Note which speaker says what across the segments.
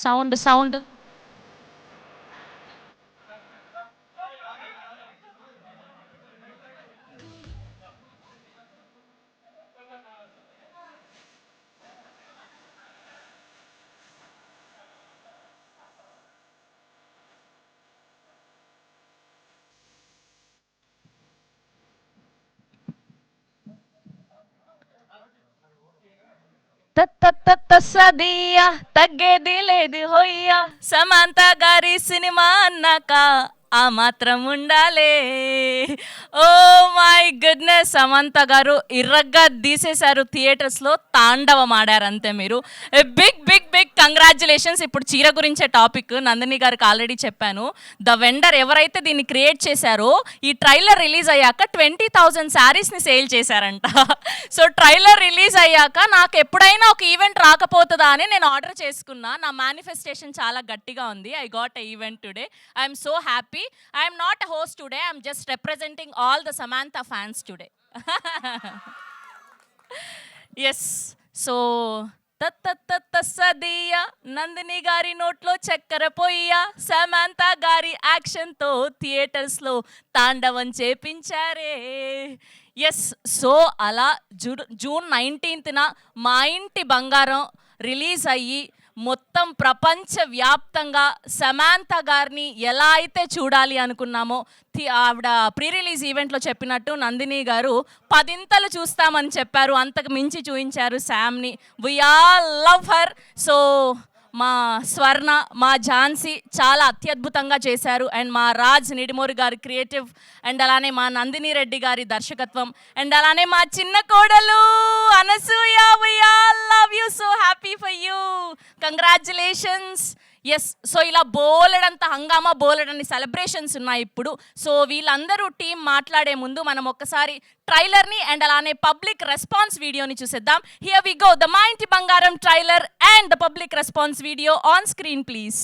Speaker 1: Sound sound. తత్తత్తసదియ తగ్గేది లేదు హొయ్య. సమంత గారి సినిమా అన్నాక ఆ మాత్రం ఉండాలే. ఓ మై గుడ్నెస్, సమంత గారు ఇర్రగ్గా తీసేశారు. థియేటర్స్లో తాండవం ఆడారు అంతే. మీరు బిగ్ బిగ్ బిగ్ కంగ్రాచులేషన్స్. ఇప్పుడు చీర గురించే టాపిక్ నందిని గారికి ఆల్రెడీ చెప్పాను. ద వెండర్ ఎవరైతే దీన్ని క్రియేట్ చేశారో ఈ ట్రైలర్ రిలీజ్ అయ్యాక 20,000 శారీస్ని సేల్ చేశారంట. సో ట్రైలర్ రిలీజ్ అయ్యాక నాకు ఎప్పుడైనా ఒక ఈవెంట్ రాకపోతుందా అని నేను ఆర్డర్ చేసుకున్నా. నా మేనిఫెస్టేషన్ చాలా గట్టిగా ఉంది. I got a event today. I'm so happy. I'm not a host today, I'm just representing all the Samantha fans today. Yes. So సదియ నందిని గారి నోట్లో చక్కెర పొయ్య. సమాంత గారి యాక్షన్తో థియేటర్స్లో తాండవం చేపించారే. ఎస్. సో అలా జూన్ 19న మా ఇంటి బంగారం రిలీజ్ అయ్యి మొత్తం ప్రపంచవ్యాప్తంగా సమాంత గారిని ఎలా అయితే చూడాలి అనుకున్నామో, ఆవిడ ప్రీ రిలీజ్ ఈవెంట్లో చెప్పినట్టు నందిని గారు 10 చూస్తామని చెప్పారు. అంతకు మించి చూపించారు శామ్ని. We all love her. So మా స్వర్ణ, మా ఝాన్సీ చాలా అత్యద్భుతంగా చేశారు. అండ్ మా రాజ్ నిడిమోరి గారి క్రియేటివ్, అండ్ అలానే మా నందిని రెడ్డి గారి దర్శకత్వం, అండ్ అలానే మా చిన్న కోడలు Anasuya. We all love you, so happy for you. Congratulations. Yes. So ఇలా బోలెడంత హంగామా, బోలెడన్ని సెలబ్రేషన్స్ ఉన్నాయి ఇప్పుడు. సో వీళ్ళందరూ టీం మాట్లాడే ముందు మనం ఒక్కసారి ట్రైలర్ని అండ్ అలానే పబ్లిక్ రెస్పాన్స్ వీడియోని చూసేద్దాం. హియర్ వి గో, ద మా ఇంటి బంగారం trailer and the public response video on screen please.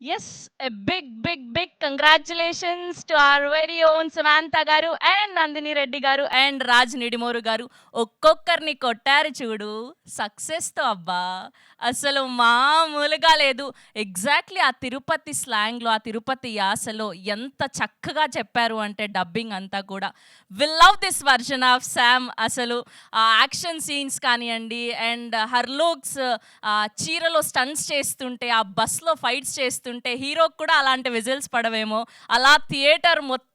Speaker 1: Yes, a big congratulations to our very own Samantha garu and Nandini Reddy garu and Raj Nidimoru garu. ఒక్కొక్కరిని కొట్టారు చూడు సక్సెస్‌తో అబ్బా! అసలు మామూలుగా లేదు. ఎగ్జాక్ట్‌లీ ఆ తిరుపతి స్లాంగ్‌లో, ఆ తిరుపతి యాసలో ఎంత చక్కగా చెప్పారు అంటే డబ్బింగ్ అంతా కూడా. We love this version of Sam. అసలు ఆ యాక్షన్ సీన్స్ కానియండి అండ్ హర్ లుక్స్, చీరలో స్టంట్స్ చేస్తుంటే, ఆ బస్‌లో ఫైట్స్ చేస్తుంటే హీరోకి కూడా అలాంటి విజిల్స్ పడవేమో! అలా థియేటర్ మొత్తం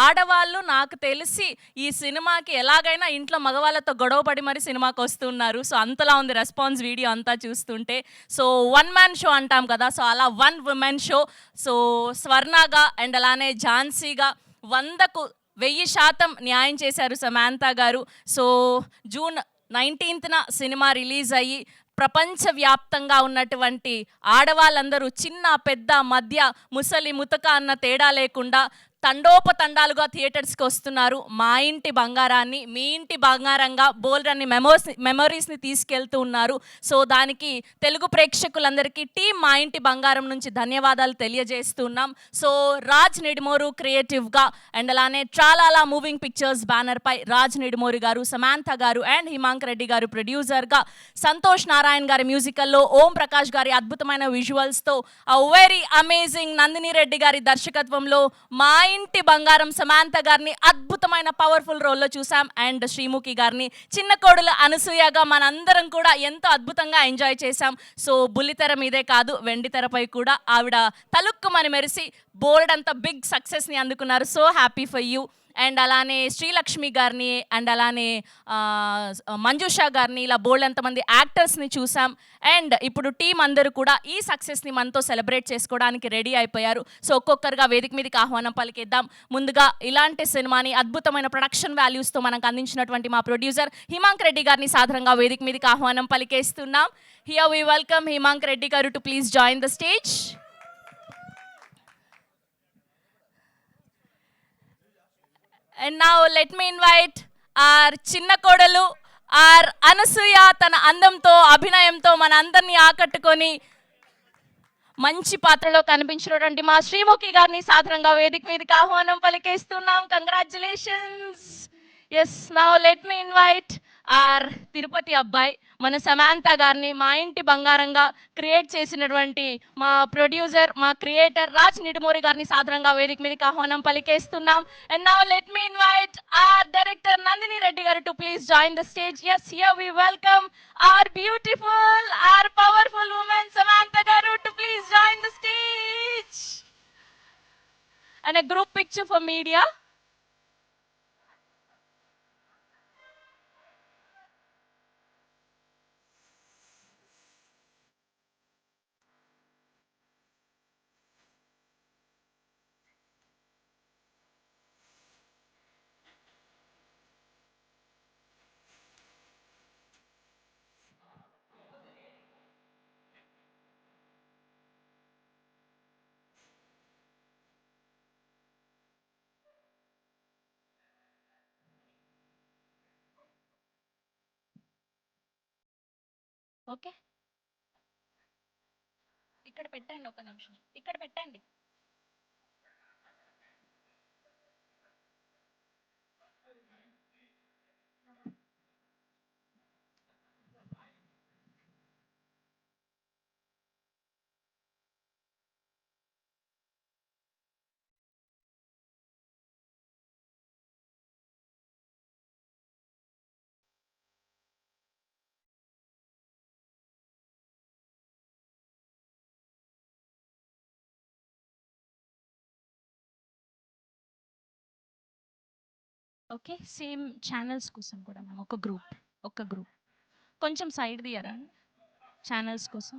Speaker 1: ఆడవాళ్ళు నాకు తెలిసి ఈ సినిమాకి ఎలాగైనా ఇంట్లో మగవాళ్ళతో గొడవ పడి మరి సినిమాకొస్తున్నారు. సో, అంతలా ఉంది రెస్పాన్స్ వీడియో అంతా చూస్తుంటే. సో, వన్ మ్యాన్ షో అంటాం కదా! సో, అలా వన్ వుమెన్ షో. సో, స్వర్ణగా అండ్ అలానే ఝాన్సీగా 100కు 1000% న్యాయం చేశారు సమాంత గారు. సో, జూన్ 19న సినిమా రిలీజ్ అయ్యి ప్రపంచవ్యాప్తంగా ఉన్నటువంటి ఆడవాళ్ళందరూ చిన్న, పెద్ద, మధ్య, ముసలి, ముతక అన్న తేడా లేకుండా తండోపతండాలుగా థియేటర్స్‌కి వస్తున్నారు. మా ఇంటి బంగారాన్ని మీ ఇంటి బంగారంగా బోలెడన్ని మెమోరీస్‌ని తీసుకెళ్తూ ఉన్నారు. సో, దానికి తెలుగు ప్రేక్షకులందరికీ టీమ్ మా ఇంటి బంగారం నుంచి ధన్యవాదాలు తెలియజేస్తున్నాం. సో, రాజ్ నిడిమోరు క్రియేటివ్‌గా అండ్ అలానే ట్రాలాలా మూవింగ్ పిక్చర్స్ బ్యానర్‌పై రాజ్ నిడిమోరి గారు, సమాంత గారు అండ్ హిమాంక్ రెడ్డి గారు ప్రొడ్యూసర్‌గా, సంతోష్ నారాయణ్ గారి మ్యూజికల్లో, ఓం ప్రకాష్ గారి అద్భుతమైన విజువల్స్‌తో, వెరీ అమేజింగ్ నందిని రెడ్డి గారి దర్శకత్వంలో మా ఇంటి బంగారం సమాంత గారిని అద్భుతమైన పవర్ఫుల్ రోల్లో చూసాం. అండ్ శ్రీముఖి గారిని చిన్న కోడలు అనసూయగా మనందరం కూడా ఎంతో అద్భుతంగా ఎంజాయ్ చేశాం. సో, బుల్లితెర మీదే కాదు వెండి తెరపై కూడా ఆవిడ తలుక్కుమని మెరిసి బోల్డ్ అంత బిగ్ సక్సెస్ని అందుకున్నారు. So happy for you. And అలానే శ్రీలక్ష్మి గారిని అండ్ అలానే మంజుషా గారిని ఇలా బోల్డ్ ఎంతమంది యాక్టర్స్ని చూసాం. అండ్ ఇప్పుడు టీం అందరూ కూడా ఈ సక్సెస్ని మనతో సెలబ్రేట్ చేసుకోవడానికి రెడీ అయిపోయారు. సో, ఒక్కొక్కరుగా వేదిక మీదకి ఆహ్వానం పలికేద్దాం. ముందుగా ఇలాంటి సినిమాని అద్భుతమైన ప్రొడక్షన్ వాల్యూస్తో మనకు అందించినటువంటి మా ప్రొడ్యూసర్ హిమాంక్ రెడ్డి గారిని సాధారణంగా వేదిక మీదకి ఆహ్వానం పలికేస్తున్నాం. Here we welcome Himank Reddy గారు to please join the stage. And now let me invite our చిన్న కోడలు ఆర్ అనసూయ తన అందంతో అభినయంతో మన అందరినీ ఆకట్టుకొని మంచి పాత్రలో కనిపించినటువంటి మా శ్రీముఖి గారిని సాధారణంగా వేదిక మీదకి ఆహ్వానం పలికేస్తున్నాం. Congratulations. Yes now let me invite our Tirupati అబ్బాయి మన సమాంత గారిని మా ఇంటి బంగారంగా క్రియేట్ చేసినటువంటి మా ప్రొడ్యూసర్ మా క్రియేటర్ రాజ్ నిడుమూరి గారిని సాధారణంగా వేదిక మీదకి ఆహ్వానం పలికేస్తున్నాం. And now let me invite our director Nandini Reddy గారు to please join the stage. Yes here we welcome our beautiful, our powerful woman Samantha Garu to please join the stage. And a group picture for media. Okay. ఇక్కడ పెట్టండి ఒక నిమిషం ఇక్కడ పెట్టండి. Okay same channels కోసం కూడా మేము ఒక గ్రూప్ కొంచెం సైడ్ తీయరా ఛానల్స్ కోసం.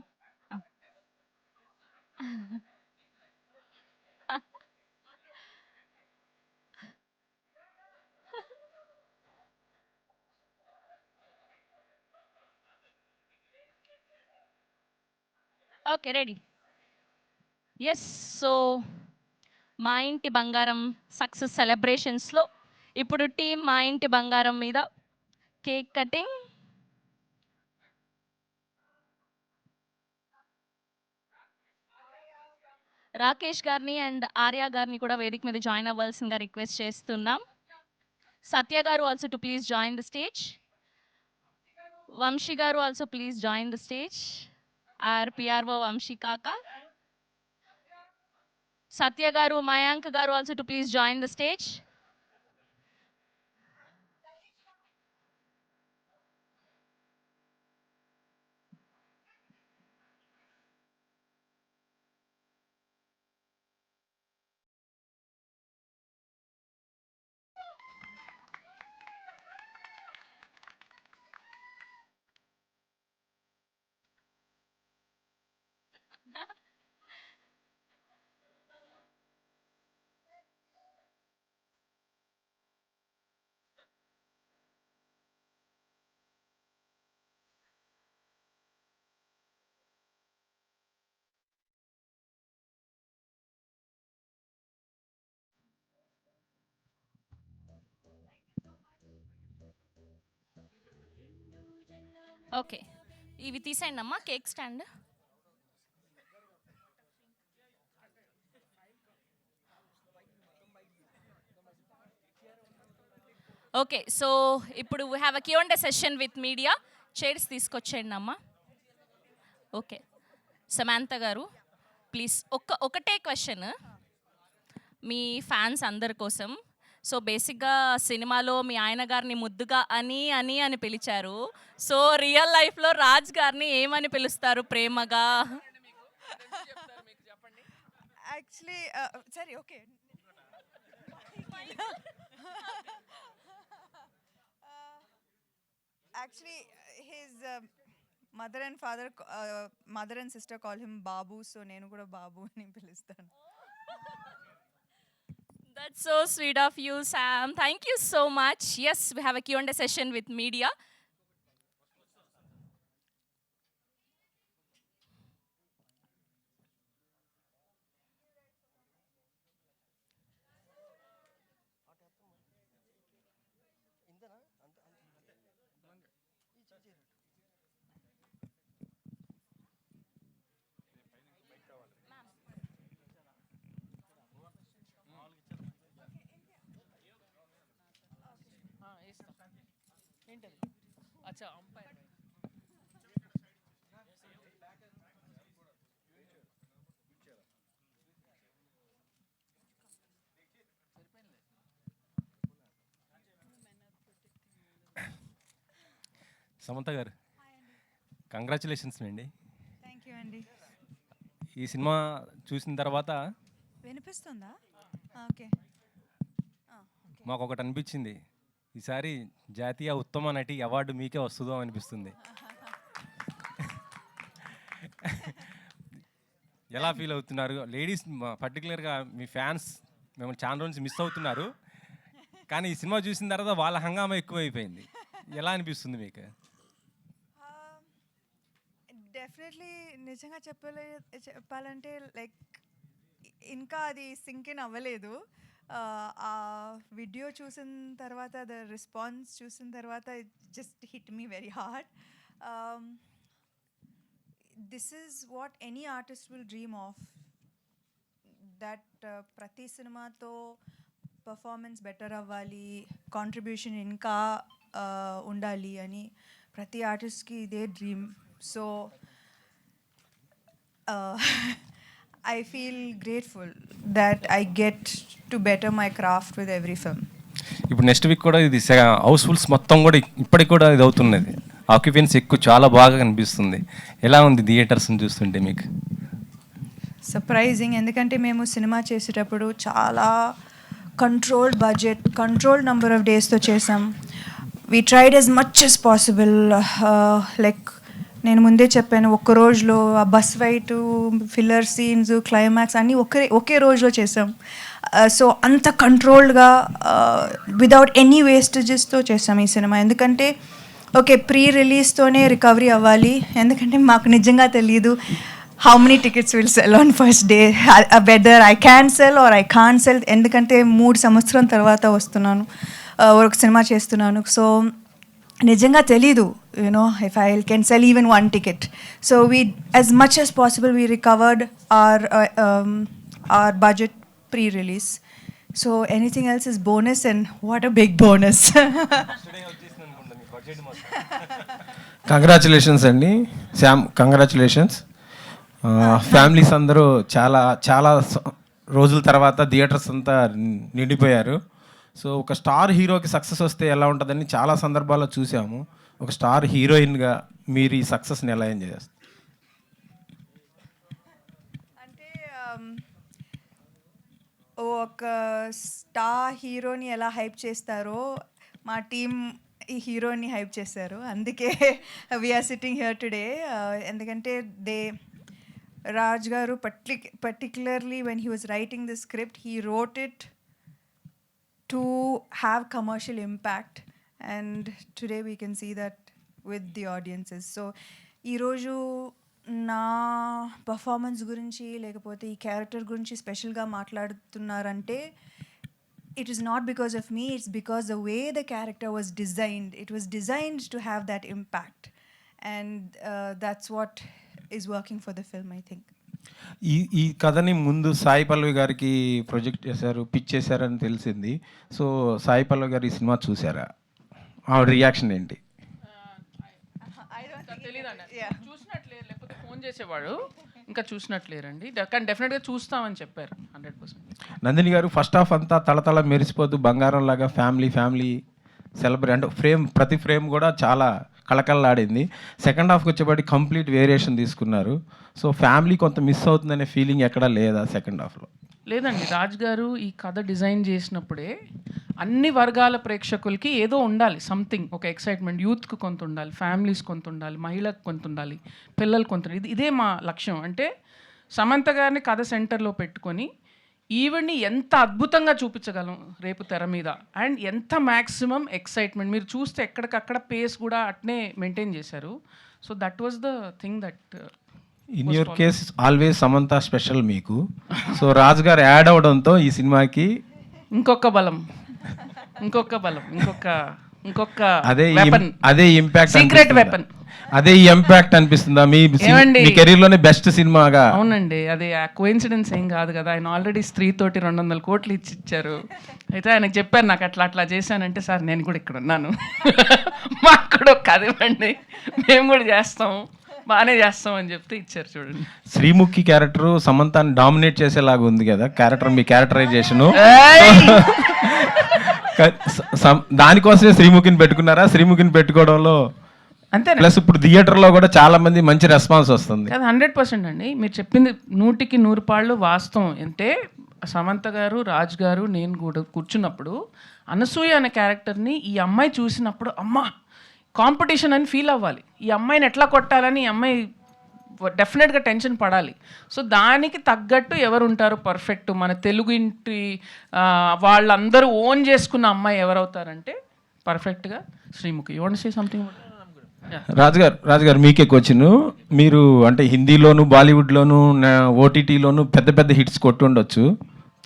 Speaker 1: Okay ready. ఎస్ సో మా ఇంటి బంగారం సక్సెస్ సెలబ్రేషన్స్లో ఇప్పుడు టీం మా ఇంటి బంగారం మీద కేక్ కటింగ్. రాకేష్ గారిని అండ్ ఆర్య గారిని కూడా వేదిక మీద జాయిన్ అవ్వాల్సిందిగా రిక్వెస్ట్ చేస్తున్నాం. Satya garu also to please join the stage. Vamsi garu also please join the stage. PRO Vamsi కాక. Satya garu, Mayank garu also to please join the stage. Okay, ఇవి తీసేయండి అమ్మా, కేక్ స్టాండ్. ఓకే, సో ఇప్పుడు we have a Q&A session with media. Chairs తీసుకొచ్చేయండి అమ్మా. Okay, Samantha గారు please ఒకటే question మీ fans అందరి కోసం. సో బేసిక్గా సినిమాలో మీ ఆయన గారిని ముద్దుగా అని అని అని పిలిచారు. సో రియల్ లైఫ్లో రాజ్ గారిని ఏమని పిలుస్తారు ప్రేమగా?
Speaker 2: యాక్చువల్లీ సరే okay actually his mother and sister call him Babu, so నేను కూడా బాబు అని పిలుస్తాను.
Speaker 1: That's so sweet of you, Sam. Thank you so much. Yes, we have a Q&A session with media.
Speaker 3: अच्छा अंपायर
Speaker 4: సమంత గారు కంగ్రాచులేషన్స్ అండి.
Speaker 2: Thank you అండి.
Speaker 4: ఈ cinema చూసిన తర్వాత
Speaker 2: వినిపిస్తుందా? ఓకే,
Speaker 4: మాకు ఒకటి అనిపించింది, ఈసారి జాతీయ ఉత్తమ నటి అవార్డు మీకే వస్తుందో అనిపిస్తుంది. ఎలా ఫీల్ అవుతున్నారు లేడీస్, పర్టికులర్గా మీ ఫ్యాన్స్ మిమ్మల్ని చాలా రోజు మిస్ అవుతున్నారు, కానీ ఈ సినిమా చూసిన తర్వాత వాళ్ళ హంగామా ఎక్కువైపోయింది. ఎలా అనిపిస్తుంది మీకు?
Speaker 2: డెఫినెట్లీ నిజంగా చెప్పాలంటే లైక్ ఇంకా అది సింక్ ఇన్ అవ్వలేదు. ఆ వీడియో చూసిన తర్వాత, ద రెస్పాన్స్ చూసిన తర్వాత it just hit me very hard. This is what any artist will dream of, that ప్రతి సినిమాతో పర్ఫార్మెన్స్ బెటర్ అవ్వాలి, కాంట్రిబ్యూషన్ ఇంకా ఉండాలి అని ప్రతి ఆర్టిస్ట్కి ఇదే dream. So I feel grateful that I get to better my craft with every film.
Speaker 4: ఇప్పుడు నెక్స్ట్ వీక్ కూడా ఇది హౌస్ఫుల్స్ మొత్తం కూడా ఇప్పటికి కూడా ఇది అవుతున్నది, ఆక్యుపెన్సీ ఎక్కువ, చాలా బాగా కనిపిస్తుంది. ఎలా ఉంది థియేటర్స్ని చూస్తుంటే మీకు?
Speaker 2: సర్ప్రైజింగ్, ఎందుకంటే మేము సినిమా చేసేటప్పుడు చాలా controlled budget, controlled number of డేస్తో చేసాం. We tried as much as possible. Like నేను ముందే చెప్పాను, ఒక్క రోజులో ఆ bus fight, filler scenes, climax అన్నీ ఒకే రోజులో చేసాం. సో అంత కంట్రోల్డ్గా విదౌట్ ఎనీ వేస్టేజెస్తో చేసాం ఈ సినిమా. ఎందుకంటే ఓకే, ప్రీ రిలీజ్తోనే రికవరీ అవ్వాలి, ఎందుకంటే మాకు నిజంగా తెలియదు how many tickets will sell on first day, whether I can sell or I can't sell. ఎందుకంటే 3 సంవత్సరం తర్వాత వస్తున్నాను, ఒక సినిమా చేస్తున్నాను. సో నిజంగా తెలీదు, you know, if I can sell even 1 ticket. So we as much as possible we recovered our our budget pre-release. So anything else is bonus, and what a big bonus.
Speaker 4: Congratulations అండి Shyam, congratulations. Families అందరూ చాలా చాలా రోజుల తర్వాత theatres అంతా నిండిపోయారు. So ఒక star హీరోకి success వస్తే ఎలా ఉంటుందని చాలా సందర్భాల్లో చూసాము. ఒక స్టార్ హీరోయిన్గా మీరు ఈ సక్సెస్ని ఎలా ఎంజాయ్ చేస్తారు?
Speaker 2: అంటే ఒక స్టార్ హీరోని ఎలా హైప్ చేస్తారో మా టీం ఈ హీరోని హైప్ చేశారు. అందుకే వీఆర్ సిట్టింగ్ హియర్ టుడే. ఎందుకంటే రాజ్ గారు particularly when he was writing the script, he wrote it to have commercial impact, and today we can see that with the audiences. So ఈరోజు నా పర్ఫార్మెన్స్ గురించి లేకపోతే ఈ క్యారెక్టర్ గురించి స్పెషల్గా మాట్లాడుతున్నారంటే it is not because of me, it's because the way the character was designed. It was designed to have that impact, and that's what is working for the film, I think.
Speaker 4: ఈ కథని ముందు సాయి పల్లవి గారికి project చేశారు, pitch చేశారని తెలిసింది. So Sai Pallavi గారు ఈ cinema చూసారా? ఆవిడ రియాక్షన్ ఏంటి?
Speaker 3: చూసినట్లేరు, లేకపోతే ఫోన్ చేసేవాడు, ఇంకా చూసినట్లేరండి. కానీ డెఫినెట్గా చూస్తామని చెప్పారు 100%.
Speaker 4: నందిని గారు ఫస్ట్ హాఫ్ అంతా తళతళ మెరిసిపోతూ బంగారం లాగా ఫ్యామిలీ సెలబ్రేట్ అంటే ప్రతి ఫ్రేమ్ కూడా చాలా కళకళలాడింది. సెకండ్ హాఫ్కి వచ్చేపాటి కంప్లీట్ వేరియేషన్ తీసుకున్నారు. సో ఫ్యామిలీ కొంత మిస్ అవుతుందనే ఫీలింగ్ ఎక్కడా లేదా సెకండ్ హాఫ్లో?
Speaker 3: లేదండి, రాజ్ గారు ఈ కథ డిజైన్ చేసినప్పుడే అన్ని వర్గాల ప్రేక్షకులకి ఏదో ఉండాలి, సంథింగ్, ఒక ఎక్సైట్మెంట్. యూత్కి కొంత ఉండాలి, ఫ్యామిలీస్ కొంత ఉండాలి, మహిళలకు కొంత ఉండాలి, పిల్లలు కొంత. ఇదే మా లక్ష్యం. అంటే సమంత గారిని కథ సెంటర్లో పెట్టుకొని ఈవిడ్ని ఎంత అద్భుతంగా చూపించగలం రేపు తెర మీద, అండ్ ఎంత మ్యాక్సిమం ఎక్సైట్మెంట్. మీరు చూస్తే ఎక్కడికక్కడ పేస్ కూడా అట్నే మెయింటైన్ చేశారు. So that was the thing that
Speaker 4: in your case always Samantha special మీకు. సో రాజు గారు యాడ్ అవడంతో ఈ సినిమాకి
Speaker 3: ఇంకొక బలం,
Speaker 4: అదే ఇంపాక్ట్,
Speaker 3: సీక్రెట్ వెపన్,
Speaker 4: అదే ఇంపాక్ట్ అనిపిస్తుందా మీ కెరీర్ లోనే బెస్ట్ సినిమాగా?
Speaker 3: అవునండి, అది కోఇన్సిడెన్స్ ఏం కాదు కదా. ఆయన ఆల్రెడీ స్త్రీ తోటి 200 కోట్లు ఇచ్చారు. అయితే ఆయనకు చెప్పారు, నాకు అట్లా చేశానంటే, సార్ నేను కూడా ఇక్కడ ఉన్నాను, మాకు కూడా కథ ఇవ్వండి, మేము కూడా చేస్తాం, బాగానే చేస్తాం అని చెప్తే ఇచ్చారు. చూడండి,
Speaker 4: శ్రీముఖి క్యారెక్టర్ సమంతాన్ని డామినేట్ చేసేలాగా ఉంది కదా క్యారెక్టర్, మీ క్యారెక్టరైజేషన్. దానికోసమే శ్రీముఖిని పెట్టుకున్నారా? శ్రీముఖిని పెట్టుకోవడంలో
Speaker 3: అంతే.
Speaker 4: ప్లస్ ఇప్పుడు థియేటర్లో కూడా చాలా మంది మంచి రెస్పాన్స్ వస్తుంది.
Speaker 3: అది 100% అండి. మీరు చెప్పింది 100కి 100 పాళ్ళు వాస్తవం. అంటే సమంత గారు, రాజ్ గారు, నేను కూడా కూర్చున్నప్పుడు అనసూయ అనే క్యారెక్టర్ని ఈ అమ్మాయి చూసినప్పుడు, అమ్మ కాంపిటీషన్ అని ఫీల్ అవ్వాలి. ఈ అమ్మాయిని ఎట్లా కొట్టాలని ఈ అమ్మాయి డెఫినెట్గా టెన్షన్ పడాలి. సో దానికి తగ్గట్టు ఎవరు ఉంటారు పర్ఫెక్ట్, మన తెలుగు ఇంటి వాళ్ళందరూ ఓన్ చేసుకున్న అమ్మాయి ఎవరవుతారంటే పర్ఫెక్ట్గా Sreemukhi. You want say something?
Speaker 4: రాజుగారు మీకే క్వశ్చన్. మీరు అంటే హిందీలోను, బాలీవుడ్లోను, ఓటీటీలోను పెద్ద హిట్స్ కొట్టుండొచ్చు.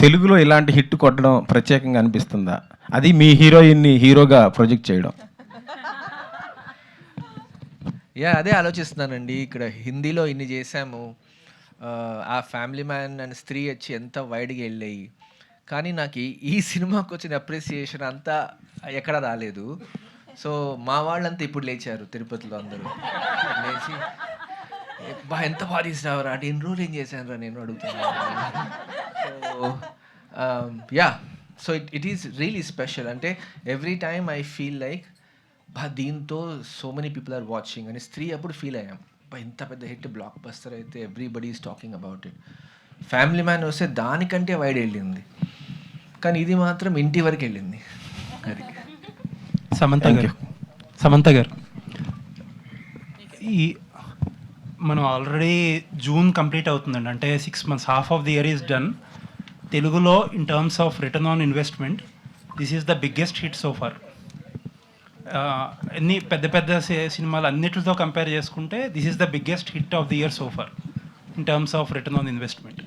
Speaker 4: తెలుగులో ఇలాంటి హిట్ కొట్టడం ప్రత్యేకంగా అనిపిస్తుందా? అది మీ హీరోయిన్ని హీరోగా ప్రొజెక్ట్ చేయడం.
Speaker 5: అదే ఆలోచిస్తున్నానండి. ఇక్కడ హిందీలో ఇన్ని చేశాము, ఆ ఫ్యామిలీ మ్యాన్ అండ్ స్త్రీ వచ్చి ఎంత వైడ్గా వెళ్ళాయి, కానీ నాకు ఈ సినిమాకి వచ్చిన అప్రిసియేషన్ అంతా ఎక్కడ రాలేదు. సో మా వాళ్ళంతా ఇప్పుడు లేచారు తిరుపతిలో, అందరూ లేచి ఎంత బాగా తీసినావురా అంటే, ఎన్ని రోజులు ఏం చేశాను రా నేను అడుగుతున్నాను. So it is really special. అంటే every time I feel like దీంతో so many people are watching అని స్త్రీ అప్పుడు ఫీల్ అయ్యాం. ఇంత పెద్ద హిట్ బ్లాక్ బస్టర్ అయితే everybody is talking about it. Family man వస్తే దానికంటే వైడ్ వెళ్ళింది, కానీ ఇది మాత్రం ఇంటి వరకు వెళ్ళింది. అది
Speaker 6: సమంత గారు, ఈ మనం ఆల్రెడీ జూన్ కంప్లీట్ అవుతుందండి. అంటే 6 months, half of the year is done. తెలుగులో in terms of return on investment this is the biggest hit so far. అన్ని పెద్ద సినిమాలు అన్నిటితో కంపేర్ చేసుకుంటే this is the biggest hit of the year so far in terms of return on investment.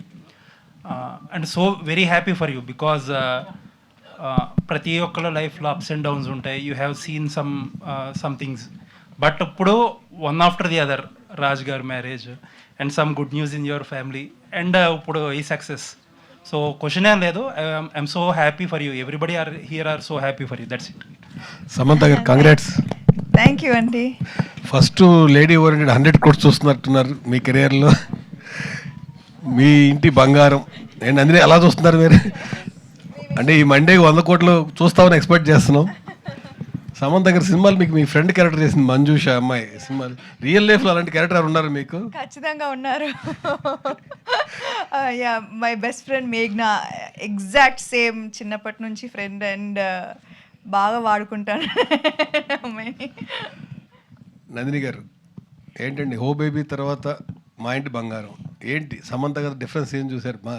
Speaker 6: And so very happy for you because ప్రతి ఒక్కళ్ళ లైఫ్లో ups and downs ఉంటాయి. You have seen some things, but ఇప్పుడు one after the other, Raj garu marriage and some good news in your family and ఇప్పుడు ఈ success. So question ఏం లేదు, I'm so happy for you, everybody are here are so happy for you, that's it.
Speaker 7: Samantha garu congrats.
Speaker 2: Thank you అండి.
Speaker 7: First lady oriented 100 crores చూస్తున్నట్టున్నారు మీ కెరియర్లో. మీ ఇంటి బంగారం. నేను అందుకే అలా చూస్తున్నారు మీరు. అంటే ఈ మండేకి 100 crores చూస్తామని ఎక్స్పెక్ట్ చేస్తున్నాం. సమంత గారి సినిమాలు మీకు మీ ఫ్రెండ్ క్యారెక్టర్ చేసింది మంజుష అమ్మాయి సినిమాలు. రియల్ లైఫ్లో అలాంటి క్యారెక్టర్ ఉన్నారు మీకు?
Speaker 2: ఖచ్చితంగా ఉన్నారు. యా, మై బెస్ట్ ఫ్రెండ్ మేఘ్నా, ఎగ్జాక్ట్ సేమ్, చిన్నప్పటి నుంచి ఫ్రెండ్, అండ్ బాగా వాడుకుంటాను అమ్మాయిని.
Speaker 7: నందిని గారు ఏంటండి ఓ బేబీ తర్వాత మా ఇంటి బంగారం ఏంటి సమంత గారు డిఫరెన్స్ ఏం చూసారు? మా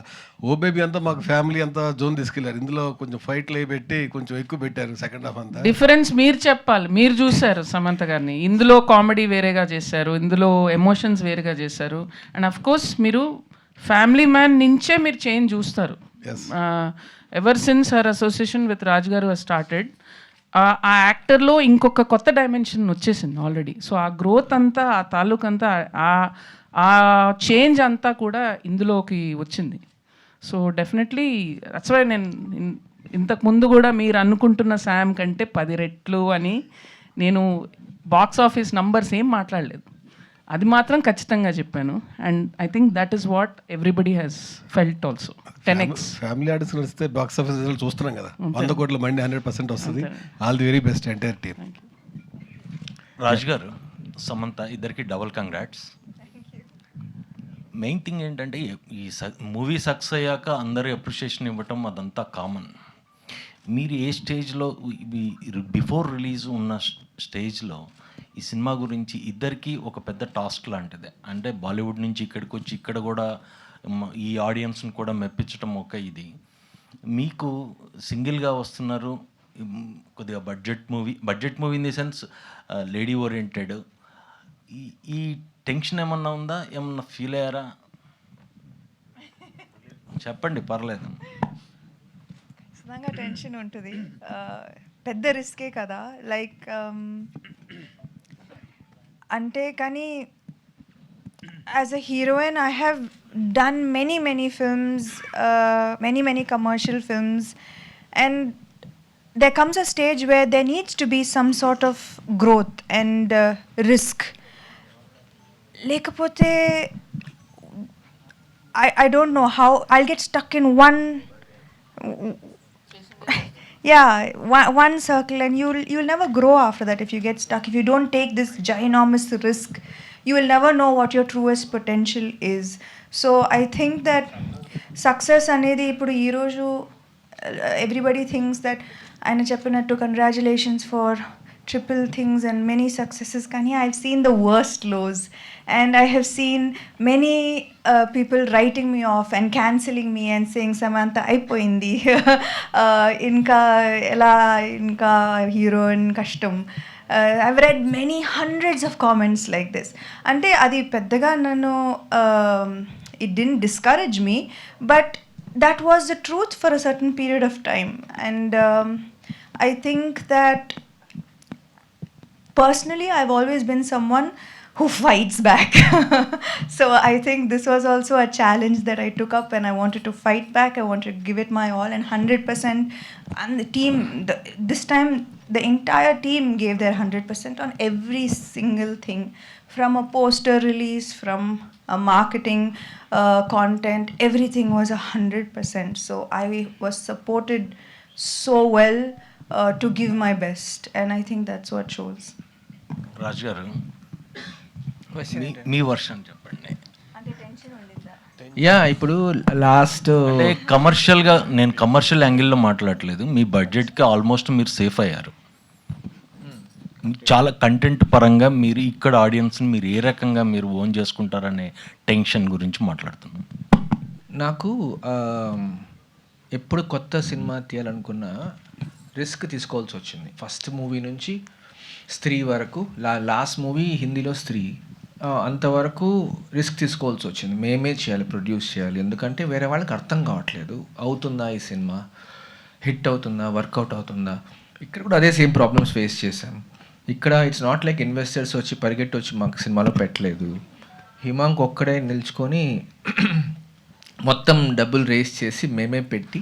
Speaker 7: ఓ బేబీ అంతా మాకు ఫ్యామిలీ అంతా జోన్ తీసుకెళ్లారు, ఇందులో కొంచెం ఫైట్లు అవి పెట్టి కొంచెం ఎక్కువ పెట్టారు సెకండ్ హాఫ్ అంతా.
Speaker 3: డిఫరెన్స్ మీరు చెప్పాలి, మీరు చూసారు సమంత గారిని. ఇందులో కామెడీ వేరేగా చేశారు, ఇందులో ఎమోషన్స్ వేరేగా చేశారు. అండ్ అఫ్ కోర్స్ మీరు ఫ్యామిలీ మ్యాన్ నుంచే మీరు చేంజ్ చూస్తారు. Ever since her association with Raj గారు స్టార్టెడ్, ఆ యాక్టర్లో ఇంకొక కొత్త డైమెన్షన్ వచ్చేసింది ఆల్రెడీ. సో ఆ గ్రోత్ అంతా, ఆ తాలూకు అంతా, ఆ చేంజ్ అంతా కూడా ఇందులోకి వచ్చింది. సో డెఫినెట్లీ దట్స్ వై నేను ఇంతకు ముందు కూడా మీరు అనుకుంటున్న శామ్ కంటే 10 రెట్లు అని నేను బాక్స్ ఆఫీస్ నంబర్స్ ఏం మాట్లాడలేదు, అది మాత్రం ఖచ్చితంగా చెప్పాను. And I think that is what everybody has felt also. 10x
Speaker 7: family artist నడిస్తే బాక్స్ ఆఫీస్ రిజల్ట్ చూస్తున్నాం కదా, 100 crores మండి 100% వస్తుంది. All the very best entire team.
Speaker 8: Raj గారు, సమంత ఇద్దరికి డబుల్ కంగ్రాట్స్. మెయిన్ థింగ్ ఏంటంటే ఈ మూవీ సక్సెస్ అయ్యాక అందరూ అప్రిషియేషన్ ఇవ్వటం అదంతా కామన్. మీరు ఏ స్టేజ్లో, బిఫోర్ రిలీజ్ ఉన్న స్టేజ్లో ఈ సినిమా గురించి ఇద్దరికి ఒక పెద్ద టాస్క్ లాంటిదే. అంటే బాలీవుడ్ నుంచి ఇక్కడికి వచ్చి ఇక్కడ కూడా ఈ ఆడియన్స్ని కూడా మెప్పించడం ఒక ఇది. మీకు సింగిల్గా వస్తున్నారు, కొద్దిగా budget movie in the sense lady oriented, ఈ టెన్షన్ ఏమన్నా ఉందా? ఏమన్నా ఫీల్ అయ్యారా? చెప్పండి, పర్లేదు.
Speaker 2: ఖచ్చితంగా టెన్షన్ ఉంటుంది, పెద్ద రిస్కే కదా. లైక్ అంటే కానీ as a heroine I have done many films, many commercial films, and there comes a stage where there needs to be some sort of growth and risk. Lekapothe I don't know how I'll get stuck in one one circle, and you'll never grow after that if you get stuck. If you don't take this ginormous risk, you will never know what your truest potential is. So I think that success anedi ipudu ee roju everybody thinks that ayana cheppinattu congratulations for triple things and many successes, kani I've seen the worst lows, and I have seen many people writing me off and cancelling me and saying Samantha aipoyindi inka ela inka heroine kashtam. I've read many hundreds of comments like this. Ante adi peddaga nanu it didn't discourage me, but that was the truth for a certain period of time. And I think that personally I've always been someone who fights back. So I think this was also a challenge that I took up, and I wanted to fight back. I wanted to give it my all, and 100%. And the team, this time the entire team gave their 100% on every single thing, from a poster release, from a marketing, content, everything was 100%. So I was supported so well to give my best, and I think that's what shows.
Speaker 8: Raj గారు, మీ version చెప్పండి.
Speaker 5: Yeah, ఇప్పుడు last
Speaker 8: అంటే కమర్షియల్గా, నేను commercial యాంగిల్లో మాట్లాడలేదు, మీ బడ్జెట్కి almost మీరు సేఫ్ అయ్యారు. చాలా కంటెంట్ పరంగా మీరు ఇక్కడ ఆడియన్స్ని మీరు ఏ రకంగా మీరు ఓన్ చేసుకుంటారనే టెన్షన్ గురించి మాట్లాడుతున్నాను.
Speaker 5: నాకు ఎప్పుడు కొత్త సినిమా తీయాలనుకున్న రిస్క్ తీసుకోవాల్సి వచ్చింది. ఫస్ట్ మూవీ నుంచి స్త్రీ వరకు, లాస్ట్ మూవీ హిందీలో స్త్రీ, అంతవరకు రిస్క్ తీసుకోవాల్సి వచ్చింది. మేమే చేయాలి, ప్రొడ్యూస్ చేయాలి, ఎందుకంటే వేరే వాళ్ళకి అర్థం కావట్లేదు, అవుతుందా ఈ సినిమా, హిట్ అవుతుందా, వర్కౌట్ అవుతుందా. ఇక్కడ కూడా అదే సేమ్ ప్రాబ్లమ్స్ ఫేస్ చేశాం. ఇక్కడ ఇట్స్ నాట్ లైక్ ఇన్వెస్టర్స్ వచ్చి పరిగెట్టి వచ్చి మాకు సినిమాలో పెట్టలేదు. హిమాంక్ ఒక్కడే నిల్చుకొని మొత్తం డబ్బులు రేస్ చేసి మేమే పెట్టి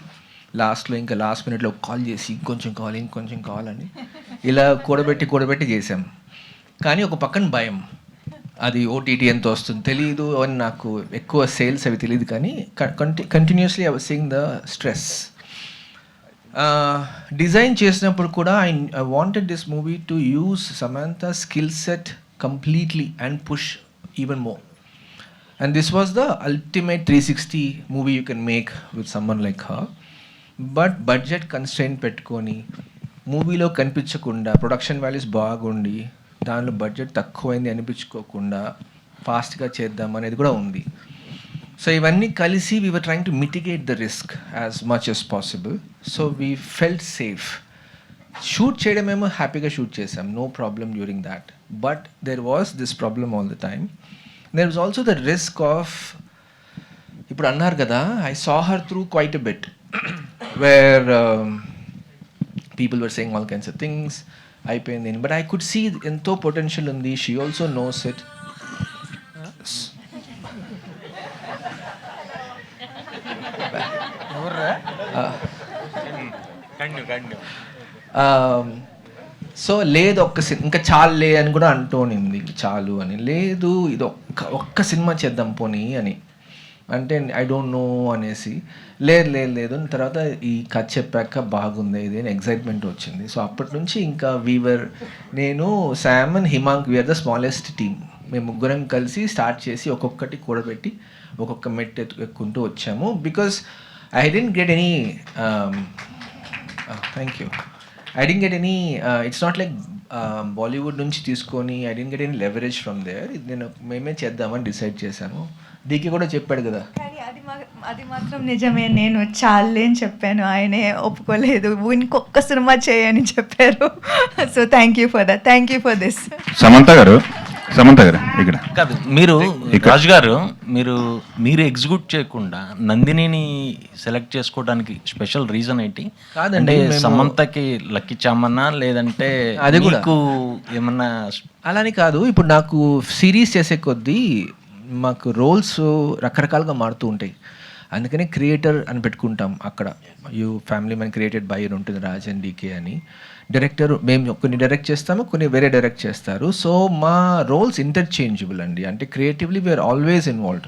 Speaker 5: లాస్ట్లో ఇంకా లాస్ట్ మినిట్లో కాల్ చేసి ఇంకొంచెం కావాలని ఇలా కూడబెట్టి చేసాం. కానీ ఒక పక్కన భయం, అది ఓటీటీ ఎంత వస్తుంది తెలియదు అని, నాకు ఎక్కువ సేల్స్ అవి తెలియదు, కానీ continuously I was seeing the stress. Design చేసినప్పుడు కూడా I wanted this movie to use Samantha skill set completely and push even more. And this was the ultimate 360 movie you can make with someone like her. But budget constraint పెట్టుకొని మూవీలో కనిపించకుండా, production values బాగుండి దానిలో budget తక్కువైంది అనిపించుకోకుండా ఫాస్ట్గా చేద్దాం అనేది కూడా ఉంది. సో ఇవన్నీ కలిసి we were trying to mitigate the risk as much as possible. So we felt safe. Shoot చేయడమేమో హ్యాపీగా షూట్ చేసాం, no problem during that. But there was this problem all the time. There was also the risk of, ఇప్పుడు అన్నారు కదా, I saw her through quite a bit where people were saying all kinds of things. అయిపోయింది, but I could see ఎంతో potential ఉంది. She also knows it. So లేదు, ఇంకా చాలులే అని కూడా అంటూనింది, చాలు అని. లేదు, ఇది ఒక్క సినిమా చేద్దాం పోనీ అని అంటే ఐ డోంట్ నో అనేసి, లేదు తర్వాత ఈ కథ చెప్పాక బాగుంది ఇది అని ఎగ్జైట్మెంట్ వచ్చింది. సో అప్పటి నుంచి ఇంకా నేను Sam and Himank we're the smallest team. మేము ముగ్గురం కలిసి స్టార్ట్ చేసి ఒక్కొక్కటి కూడబెట్టి ఒక్కొక్క మెట్ ఎక్కుంటూ వచ్చాము. Because I didn't get any thank you I didn't get any, it's not like Bollywood నుంచి తీసుకొని I didn't get any leverage from there. నేను మేమే చేద్దామని డిసైడ్ చేశాను. డీకే కూడా చెప్పాడు కదా.
Speaker 2: కానీ అది మాత్రం నిజమే, నేను చాలే అని చెప్పాను, ఆయనే ఒప్పుకోలేదు, ఇంకొక సినిమా చేయని చెప్పారు. So thank you for this.
Speaker 9: Samantha గారు ఇక్కడ
Speaker 8: కాదు, మీరు రాజు గారు మీరు ఎగ్జిక్యూట్ చేయకుండా నందినిని సెలెక్ట్ చేసుకోవడానికి స్పెషల్ రీజన్ ఏంటి?
Speaker 5: కాదండి,
Speaker 8: సమంతకి లక్కీ చామన్నా లేదంటే
Speaker 5: అది కూడా
Speaker 8: ఏమన్నా
Speaker 5: అలాని కాదు. ఇప్పుడు నాకు సిరీస్ చేసే కొద్దీ మాకు రోల్స్ రకరకాలుగా మారుతూ ఉంటాయి. అందుకనే క్రియేటర్ అని పెట్టుకుంటాం అక్కడ. ఫ్యామిలీ మ్యాన్ క్రియేటెడ్ బై అని ఉంటుంది, రాజ్ అండ్ డీకే అని. డైరెక్టర్ మేము కొన్ని డైరెక్ట్ చేస్తాము, కొన్ని వేరే డైరెక్ట్ చేస్తారు. సో మా రోల్స్ ఇంటర్చేంజబుల్ అండి. అంటే క్రియేటివ్లీ వీఆర్ ఆల్వేస్ ఇన్వాల్వ్డ్.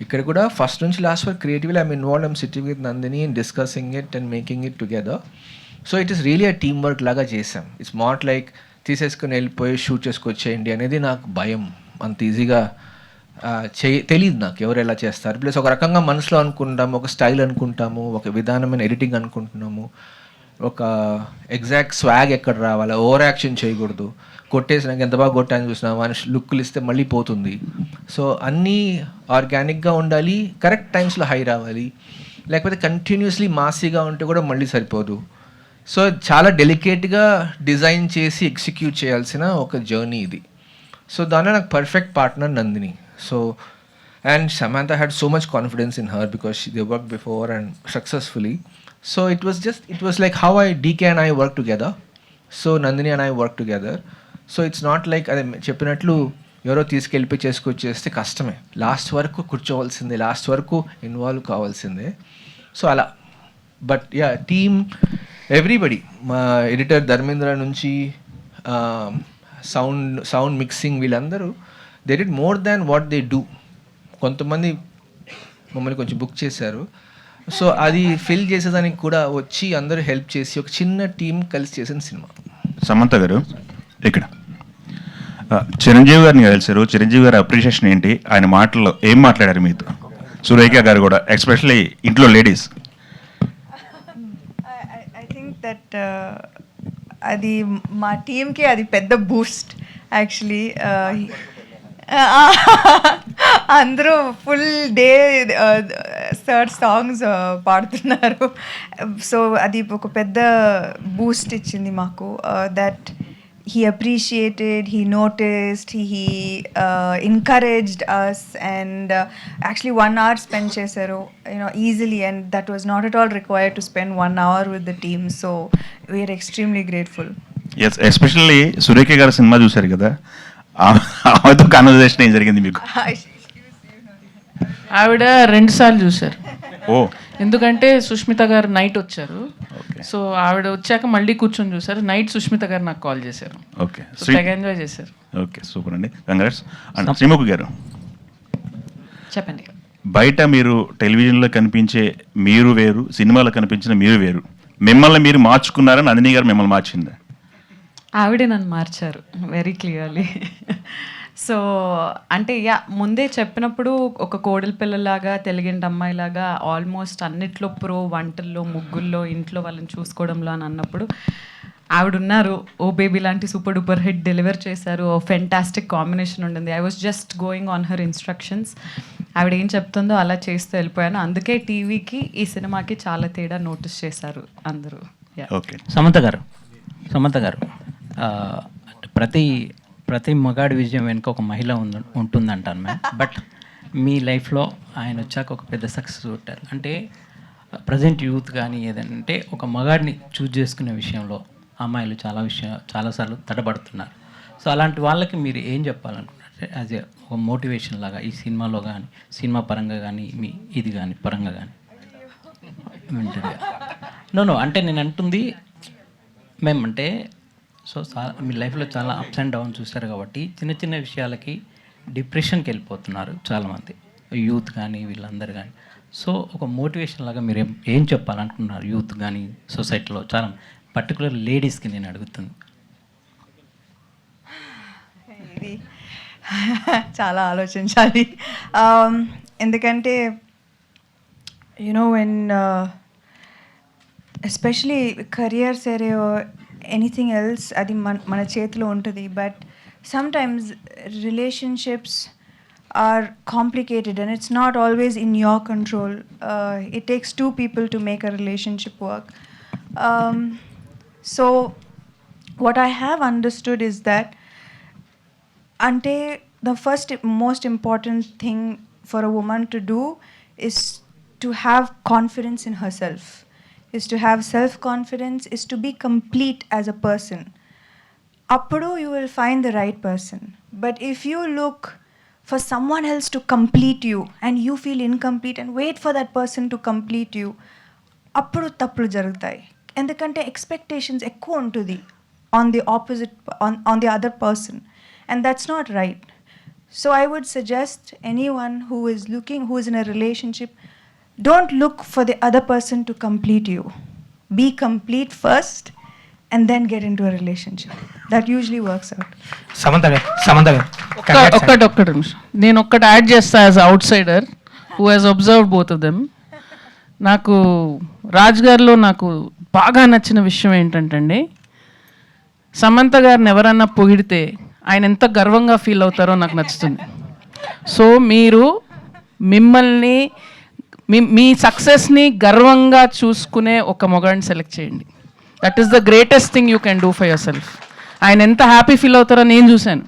Speaker 5: ఇక్కడ కూడా ఫస్ట్ నుంచి లాస్ట్ వరకు creatively I'm involved. I'm sitting with Nandini and discussing it and making it together. So it is really a team work లాగా చేసాం. ఇట్స్ నాట్ లైక్ తీసేసుకొని వెళ్ళిపోయి షూట్ చేసుకొచ్చేయండి అనేది నాకు భయం. అంత ఈజీగా తెలియదు నాకు ఎవరు ఎలా చేస్తారు. ప్లస్ ఒక రకంగా మనసులో అనుకుంటాము, ఒక స్టైల్ అనుకుంటాము, ఒక విధానమైన ఎడిటింగ్ అనుకుంటున్నాము, ఒక ఎగ్జాక్ట్ స్వాగ్ ఎక్కడ రావాలి, ఓవర్ యాక్షన్ చేయకూడదు, కొట్టేసినాక ఎంత బాగా కొట్టాలని చూసినా మనిషి లుక్కులు ఇస్తే మళ్ళీ పోతుంది. సో అన్నీ ఆర్గానిక్గా ఉండాలి, కరెక్ట్ టైమ్స్లో హై రావాలి, లేకపోతే కంటిన్యూస్లీ మాసీగా ఉంటే కూడా మళ్ళీ సరిపోదు. సో చాలా డెలికేట్గా డిజైన్ చేసి ఎగ్జిక్యూట్ చేయాల్సిన ఒక జర్నీ ఇది. సో దానిలో నాకు perfect partner Nandini. So and Samantha had so much confidence in her because they worked before and successfully. So it was like how DK and I work together. So Nandini and I work together. So it's not like అదే చెప్పినట్లు ఎవరో తీసుకెళ్ళిపోయి చేసుకొచ్చేస్తే కష్టమే. Last వరకు కూర్చోవలసిందే, last వరకు involve కావాల్సిందే. So అలా. But yeah, team everybody, మా ఎడిటర్ ధర్మేంద్ర నుంచి సౌండ్ మిక్సింగ్, వీళ్ళందరూ they did more than what they do. కొంతమంది మమ్మల్ని కొంచెం బుక్ చేశారు. సో అది ఫిల్ చేసేదానికి కూడా వచ్చి అందరూ హెల్ప్ చేసి ఒక చిన్న టీం కలిసి చేసిన సినిమా.
Speaker 9: సమంత గారు ఇక్కడ చిరంజీవి గారిని కలిసారు. చిరంజీవి గారి అప్రిషియేషన్ ఏంటి? ఆయన మాటల్లో ఏం మాట్లాడారు మీతో? సురేఖ గారు కూడా, ఎస్పెషల్లీ ఇంట్లో లేడీస్.
Speaker 2: ఐ థింక్ దట్ అది మా టీంకి అది పెద్ద బూస్ట్ యాక్చువల్లీ. అందరూ ఫుల్ డే సార్ సాంగ్స్ పాడుతున్నారు. సో అది ఒక పెద్ద బూస్ట్ ఇచ్చింది మాకు. That he appreciated, he noticed, he encouraged us, and actually 1 hour spent chesaru, easily, and that was not at all required to spend 1 hour with the team. So we are extremely grateful.
Speaker 9: Yes, especially Surekha గారి cinema చూశారు కదా, ఆమెతో conversation ఏం జరిగింది మీకు?
Speaker 3: ఆవిడ 2 సార్లు చూశారు.
Speaker 9: ఓ
Speaker 3: ఎందుకంటే సుష్మిత గారు నైట్ వచ్చారు.
Speaker 9: ఓకే
Speaker 3: సో ఆవిడ వచ్చాక మళ్ళీ కూర్చొని చూశారు. నైట్ సుష్మిత గారు నాకు కాల్ చేశారు.
Speaker 9: ఓకే
Speaker 3: సో తెగ ఎంజాయ్ చేశారు.
Speaker 9: ఓకే సూపర్ అండి, కంగ్రాట్స్. అండ్ శ్రీముఖి గారు,
Speaker 10: చెప్పండి.
Speaker 9: బయట మీరు టెలివిజన్లో కనిపించే మీరు వేరు, సినిమాలో కనిపించిన మీరు వేరు. మిమ్మల్ని మీరు మార్చుకున్నారా, నందిని గారు మిమ్మల్ని మార్చిందా?
Speaker 10: ఆవిడే నన్ను మార్చారు వెరీ క్లియర్లీ. సో అంటే ముందే చెప్పినప్పుడు ఒక కోడలి పిల్లలాగా తెలుగింటి అమ్మాయిలాగా ఆల్మోస్ట్ అన్నిట్లో ప్రో, వంటల్లో, ముగ్గుల్లో, ఇంట్లో వాళ్ళని చూసుకోవడంలో అని అన్నప్పుడు ఆవిడ ఉన్నారు. ఓ బేబీ లాంటి సూపర్ డూపర్ హిట్ డెలివర్ చేశారు. ఓ ఫెంటాస్టిక్ కాంబినేషన్ ఉండింది. I was just going on her instructions. ఆవిడ ఏం చెప్తుందో అలా చేస్తూ వెళ్ళిపోయాను. అందుకే టీవీకి ఈ సినిమాకి చాలా తేడా నోటీస్ చేశారు అందరూ.
Speaker 9: ఓకే
Speaker 11: సమంత గారు ప్రతి మగాడి విజయం వెనుక ఒక మహిళ ఉంటుందంటాను మ్యామ్. బట్ మీ లైఫ్లో ఆయన వచ్చాక ఒక పెద్ద సక్సెస్ కొట్టారు. అంటే ప్రజెంట్ యూత్ కానీ ఏదంటే ఒక మగాడిని చూజ్ చేసుకునే విషయంలో అమ్మాయిలు చాలాసార్లు తడబడుతున్నారు. సో అలాంటి వాళ్ళకి మీరు ఏం చెప్పాలనుకుంటున్నారు యాజ్ ఏ ఒక మోటివేషన్ లాగా ఈ సినిమాలో కానీ, సినిమా పరంగా కానీ, మీ ఇది కానీ పరంగా కానీ నో అంటే నేను అంటుంది మేము అంటే సో మీ లైఫ్లో చాలా అప్స్ అండ్ డౌన్స్ చూస్తారు కాబట్టి చిన్న చిన్న విషయాలకి డిప్రెషన్కి వెళ్ళిపోతున్నారు చాలామంది, యూత్ కానీ వీళ్ళందరూ కానీ. సో ఒక మోటివేషన్ లాగా మీరు ఏం చెప్పాలనుకుంటున్నారు యూత్ కానీ, సొసైటీలో చాలా పర్టికులర్ లేడీస్కి నేను అడుగుతుంది.
Speaker 2: ఇది చాలా ఆలోచించాలి. ఎందుకంటే when ఎస్పెషలీ కెరియర్ సరే ఎనీథింగ్ ఎల్స్ అది మన చేతిలో ఉంటుంది. But sometimes relationships are complicated and it's not always in your control. It takes two people to make a relationship work. So what I have understood is that ante the first most important thing for a woman to do is to have confidence in herself, is to have self-confidence, is to be complete as a person. Appudu you will find the right person. But if you look for someone else to complete you and you feel incomplete and wait for that person to complete you, appudu tappulu jarugutayi. Endukante expectations ekku untudi on the opposite on the other person, and that's not right. So I would suggest anyone who is in a relationship, don't look for the other person to complete you. Be complete first and then get into a relationship. That usually works out.
Speaker 11: Samantha గారు
Speaker 3: ఒక్కటి నిమిషం నేను ఒక్కటి add చేస్తా as out cider who has observed both of them. నాకు రాజ్ గారిలో నాకు బాగా నచ్చిన విషయం ఏంటంటే సమంత గారిని ఎవరన్నా పొగిడితే ఆయన ఎంత గర్వంగా ఫీల్ అవుతారో నాకు నచ్చుతుంది. సో మీరు మిమ్మల్ని మీ సక్సెస్ని గర్వంగా చూసుకునే ఒక మొగాడిని సెలెక్ట్ చేయండి. That is the greatest thing you can do for your self. ఆయన ఎంత హ్యాపీ ఫీల్ అవుతారో నేను చూశాను.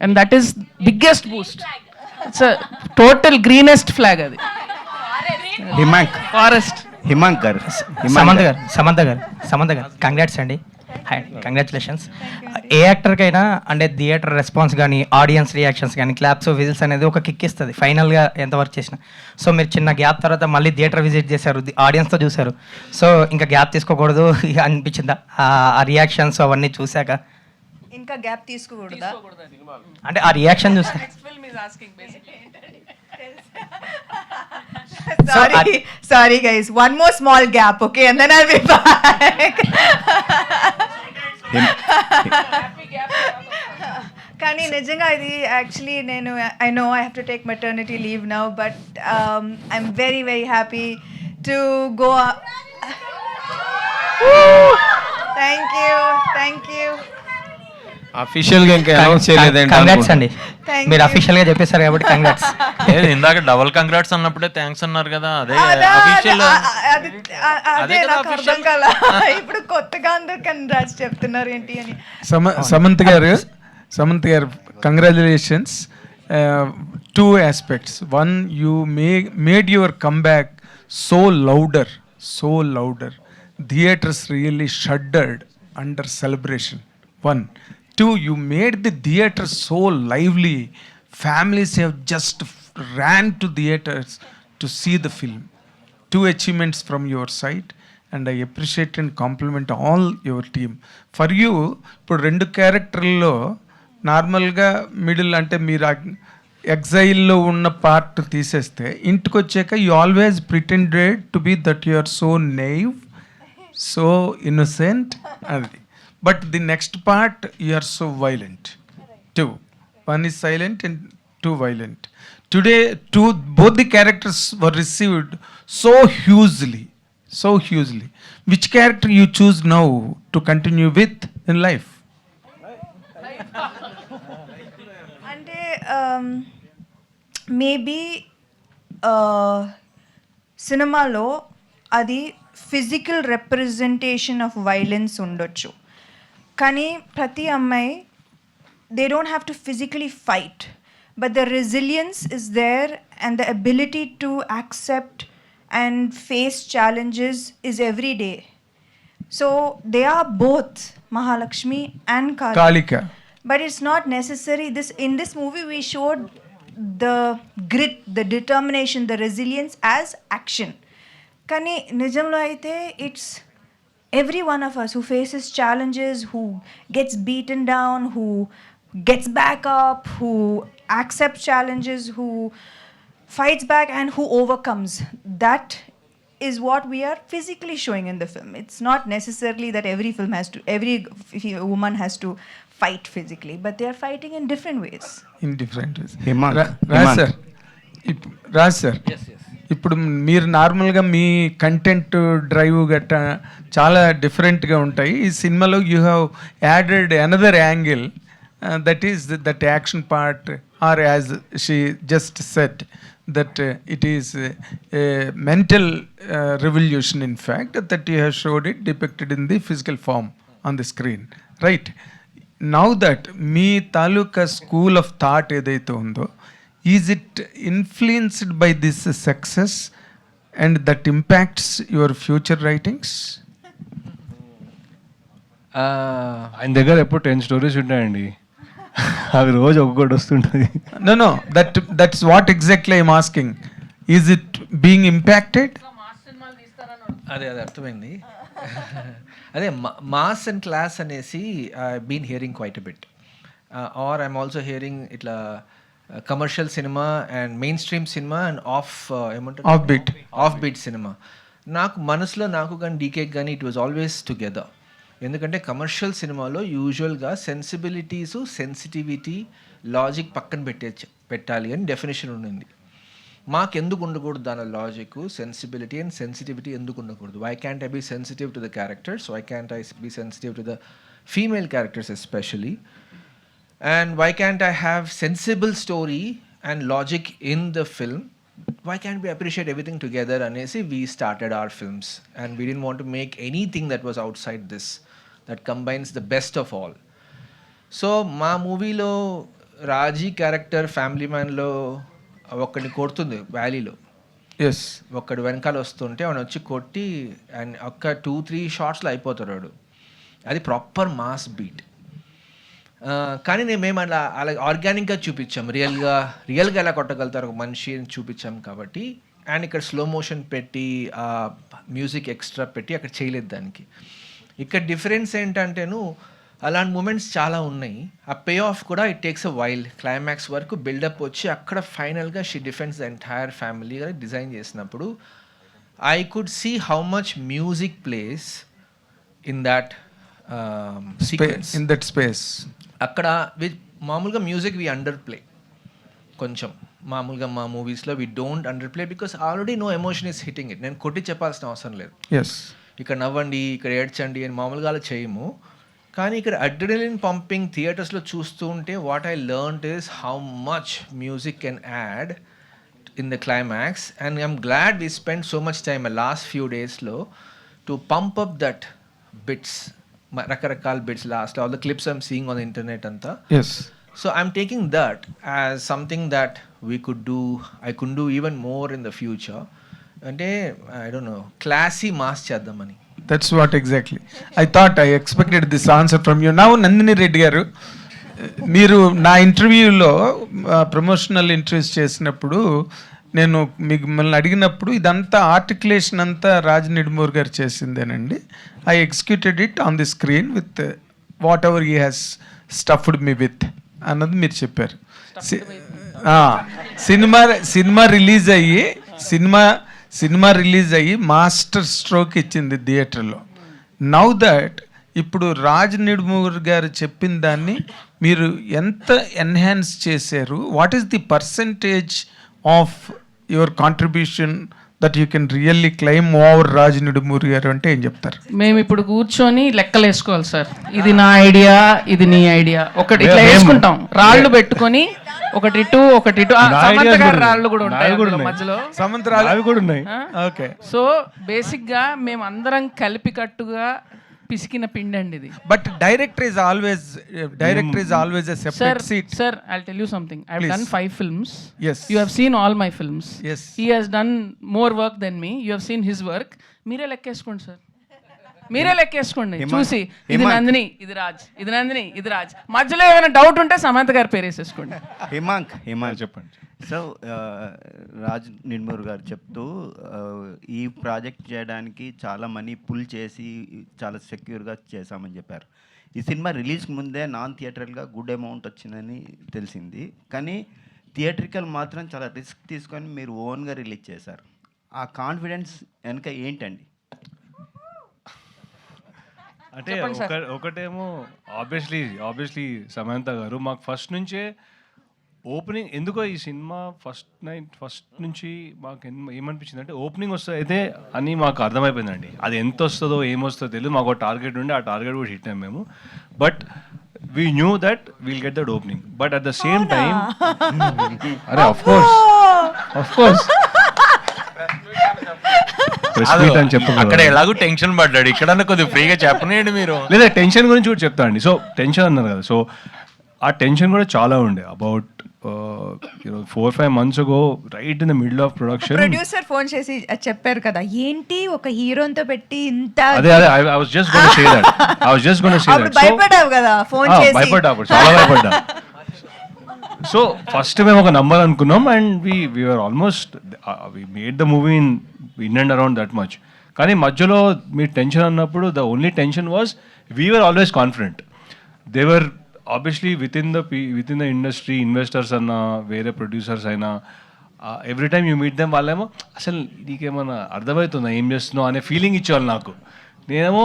Speaker 3: And that is biggest Boost. It's a total greenest flag అది. ఫారెస్ట్
Speaker 11: సమంత గారు కంగ్రాట్స్ అండి. కంగ్రాచులేషన్స్. ఏ యాక్టర్కైనా అంటే థియేటర్ రెస్పాన్స్ కానీ, ఆడియన్స్ రియాక్షన్స్ కానీ, క్లాప్స్, విజిల్స్ అనేది ఒక కిక్ ఇస్తుంది ఫైనల్గా ఎంత వర్క్ చేసినా. సో మీరు చిన్న గ్యాప్ తర్వాత మళ్ళీ థియేటర్ విజిట్ చేశారు, ఆడియన్స్తో చూశారు. సో ఇంకా గ్యాప్ తీసుకోకూడదు అనిపించిందా ఆ రియాక్షన్స్ అవన్నీ చూశాక?
Speaker 2: ఇంకా గ్యాప్ తీసుకోకూడదా
Speaker 11: అంటే ఆ రియాక్షన్ చూసా.
Speaker 2: Sorry guys, one more small gap, okay, and then I'll be back. కానీ నిజంగా ఇది actually I know I have to take maternity leave now, but I'm very very happy to go thank you.
Speaker 4: అఫీషియల్గా ఇంకా announce చేయలేదండి.
Speaker 11: Congrats అండి, మీరు అఫీషియల్గా చెప్పేశారు కాబట్టి కంగ్రాట్స్.
Speaker 8: ఇందాక డబుల్ కంగ్రాట్స్ అన్నప్పుడే థ్యాంక్స్ అన్నారు కదా, అదే
Speaker 2: అదే నాకు అర్థం కాల. ఇప్పుడు కొత్తగా అందరు కంగ్రాట్స్ చెప్తున్నారు ఏంటి అని.
Speaker 12: సమంత్ గారు congratulations. 2 aspects. One, you made your comeback so louder. Theaters really shuddered under celebration. 1. 2, you made the theater so lively. Families have just ran to theaters to see the film. 2 achievements from your side, and I appreciate and compliment all your team. For you, ఇప్పుడు 2 క్యారెక్టర్లో నార్మల్గా middle అంటే మీరు ఎగ్జైల్లో ఉన్న part తీసేస్తే ఇంటికి వచ్చాక you always pretended to be that you are so naive, so innocent అది. But the next part you are so violent too. One is silent and 2 violent. Today, both the characters were received so hugely. Which character you choose now to continue with in life?
Speaker 2: అంటే maybe సినిమాలో అది physical representation of violence ఉండొచ్చు, కానీ ప్రతి అమ్మాయి they don't have to physically fight, but the resilience is there and the ability to accept and face challenges is every day. So they are both Mahalakshmi and
Speaker 12: Kalika.
Speaker 2: But it's not necessary. In this movie we showed the grit, the determination, the resilience as action. Kani nijamlo aithe it's every one of us who faces challenges, who gets beaten down, who gets back up, who accepts challenges, who fights back and who overcomes. That is what we are physically showing in the film. It's not necessarily that every woman has to fight physically, but they are fighting in different ways.
Speaker 12: Raj sir, ఇప్పుడు మీరు నార్మల్గా మీ content drive గట్రా చాలా డిఫరెంట్గా ఉంటాయి. ఈ సినిమాలో you have added another angle, that is that action part, or as she just said, that it is a mental revolution, in fact, that you have showed it depicted in the physical form on the screen, right? Now that me taluka school of thought edaithe undo, is it influenced by this success and that impacts your future writings?
Speaker 7: ఆయన దగ్గర ఎప్పుడు 10 stories ఉంటాయండి, అవి రోజు ఒక్కొక్కటి వస్తుంటుంది.
Speaker 12: No, that's what exactly I'm asking. Is it being impacted?
Speaker 5: అదే అర్థమైంది. అదే మాస్ అండ్ క్లాస్ అనేసి been hearing quite a bit, or I'm also hearing ఇట్లా కమర్షియల్ సినిమా అండ్ మెయిన్ స్ట్రీమ్ సినిమా అండ్ ఆఫ్ బీట్ సినిమా. నాకు మనసులో నాకు కానీ డీకేకి కానీ ఇట్ వాజ్ ఆల్వేస్ టుగెదర్. ఎందుకంటే కమర్షియల్ సినిమాలో యూజువల్గా సెన్సిబిలిటీసు, సెన్సిటివిటీ, లాజిక్ పక్కన పెట్టాలి అని డెఫినేషన్ ఉండింది. మాకు ఎందుకు ఉండకూడదు దాని లాజిక్, సెన్సిబిలిటీ అండ్ సెన్సిటివిటీ ఎందుకు ఉండకూడదు? Why can't I be sensitive to the characters? Why can't I be sensitive to the female characters especially? And why can't I have sensible story and logic in the film? Why can't we appreciate everything together? Anesi, we started our films and we didn't want to make anything that was outside this, that combines the best of all. So మా మూవీలో రాజీ character family మ్యాన్లో ఒక్కడిని కొడుతుంది వ్యాలీలో.
Speaker 12: Yes,
Speaker 5: ఒక్కడు వెనకాల వస్తుంటే వాడు వచ్చి కొట్టి అండ్ ఒక్క 2-3 షార్ట్స్లో అయిపోతాడు వాడు. అది ప్రాపర్ మాస్ బీట్. కానీ మేము అలా ఆర్గానిక్గా చూపించాం, రియల్గా ఎలా కొట్టగలుగుతారు ఒక మనిషి అని చూపించాం కాబట్టి. అండ్ ఇక్కడ స్లో మోషన్ పెట్టి మ్యూజిక్ ఎక్స్ట్రా పెట్టి అక్కడ చేయలేదు దానికి. ఇక్కడ డిఫరెన్స్ ఏంటంటేను అలాంటి మూమెంట్స్ చాలా ఉన్నాయి. ఆ పే ఆఫ్ కూడా it takes a while. Climax వరకు బిల్డప్ వచ్చి అక్కడ ఫైనల్గా she defends the entire family design చేసినప్పుడు I could see how much music plays in that sequence,
Speaker 12: in that space.
Speaker 5: అక్కడ మామూలుగా మ్యూజిక్ వి అండర్ ప్లే కొంచెం. మామూలుగా మా మూవీస్లో we don't underplay because already no emotion is hitting it. నేను కొట్టి చెప్పాల్సిన అవసరం లేదు. ఇక్కడ నవ్వండి, ఇక్కడ ఏడ్చండి అని మామూలుగా అలా చేయము. కానీ ఇక్కడ అడ్రినలిన్ పంపింగ్ థియేటర్స్లో చూస్తూ ఉంటే what I learned is how much music can add in the climax. And I'm glad we spend so much time last few డేస్లో to pump up that bits, రకరకాల bits last all the clips I'm seeing on the internet అంతా. So I'm taking that as something that we could do, I could do even more in the future. అంటే I don't know, classy mass చేద్దామని.
Speaker 12: That's what exactly I thought. I expected this answer from you. Now Nandini Reddy garu, మీరు నా ఇంటర్వ్యూలో promotional interviews చేసినప్పుడు నేను మిమ్మల్ని అడిగినప్పుడు ఇదంతా ఆర్టికులేషన్ అంతా రాజ్ నిడుమూర్ గారు చేసిందేనండి. I executed it on the screen with whatever he has stuffed me with అన్నది మీరు చెప్పారు. సినిమా రిలీజ్ అయ్యి మాస్టర్ స్ట్రోక్ ఇచ్చింది థియేటర్లో. నౌ దట్ ఇప్పుడు రాజ్ నిడుమూర్ గారు చెప్పిన దాన్ని మీరు ఎంత ఎన్హాన్స్ చేశారు? What is the percentage of your contribution that you can really claim over Raj Nidimoru garu అంటే ఏం చెప్తారు?
Speaker 3: మేము ఇప్పుడు కూర్చొని లెక్కలు వేసుకోవాలి సార్. ఇది నా ఐడియా, ఇది నీ ఐడియా, ఒకటి ఇట్లా వేసుకుంటాం, రాళ్ళు పెట్టుకొని ఒకటి ఇటు ఒకటి ఇటు. సమంత గారి రాళ్ళు కూడా ఉంటాయి మధ్యలో,
Speaker 12: సమంత రాళ్ళు కూడా ఉన్నాయి. ఓకే,
Speaker 3: సో బేసిక్ గా మేము అందరం కలిపి కట్టుగా పిసికిన పిండి అండి ఇది.
Speaker 12: But director is always a separate seat.
Speaker 3: Sir, I'll tell you something. I've done 5 films.
Speaker 12: Yes.
Speaker 3: You have seen all my films.
Speaker 12: Yes.
Speaker 3: He has done more work than me. You have seen his work. మీరే లెక్కేసుకోండి sir, మీరే లెక్కేసుకోండి చూసి. ఇది నందిని, ఇది రాజ్, ఇది నందిని, ఇది రాజ్. మధ్యలో ఏమైనా doubt ఉంటే సమంత గారి పేరు వేసేసుకోండి.
Speaker 13: హిమాంక్ చెప్పండి. సో రాజ్ నిడుమూర్ గారు చెప్తూ ఈ ప్రాజెక్ట్ చేయడానికి చాలా మనీ పుల్ చేసి చాలా సెక్యూర్గా చేశామని చెప్పారు. ఈ సినిమా రిలీజ్కి ముందే నాన్ థియేటర్గా గుడ్ అమౌంట్ వచ్చిందని తెలిసింది, కానీ థియేట్రికల్ మాత్రం చాలా రిస్క్ తీసుకొని మీరు ఓన్గా రిలీజ్ చేశారు. ఆ కాన్ఫిడెన్స్ వెనక ఏంటండి?
Speaker 14: అంటే ఒకటేమో ఆబ్వియస్లీ సమంత గారు మాకు ఫస్ట్ నుంచే ఓపెనింగ్, ఎందుకో ఈ సినిమా ఫస్ట్ నుంచి మాకు ఏమనిపించింది అంటే ఓపెనింగ్ వస్తుంది అయితే అని మాకు అర్థమైపోయిందండి. అది ఎంత వస్తుందో ఏమొస్తుందో తెలియదు, మాకు ఒక టార్గెట్ ఉండే, ఆ టార్గెట్ కూడా హిట్ అయ్యాం మేము. But we knew that we'll get that opening. But at the same time అరే ఆఫ్ కోర్స్
Speaker 8: అక్కడ ఎలాగో టెన్షన్ పడ్డాడు, ఇక్కడ కొద్దిగా ఫ్రీగా చెప్పనేయండి మీరు.
Speaker 14: లేదా టెన్షన్ గురించి కూడా చెప్తా అండి. సో టెన్షన్ అన్నారు కదా, సో ఆ టెన్షన్ కూడా చాలా ఉండే. About 4-5 months ago, right in the middle of production,
Speaker 2: producer phone చేసి చెప్పారు కదా, ఏంటి ఒక హీరోతో పెట్టి ఇంత.
Speaker 14: అదే I was just going to say that.
Speaker 2: భయపడావు కదా ఫోన్ చేసి?
Speaker 14: చాలా భయపడ్డా. సో ఫస్ట్ మేము ఒక నంబర్ అనుకున్నాం and we were almost we made the movie in and around that much. కానీ మధ్యలో మీ టెన్షన్ అన్నప్పుడు the only tension was we were always confident. They were obviously within the industry, investors అన్నా వేరే producers అయినా every time you meet them వాళ్ళేమో అసలు నీకేమన్నా అర్థమవుతుందా ఏం చేస్తున్నావు అనే ఫీలింగ్ ఇచ్చేవాళ్ళు నాకు. నేనేమో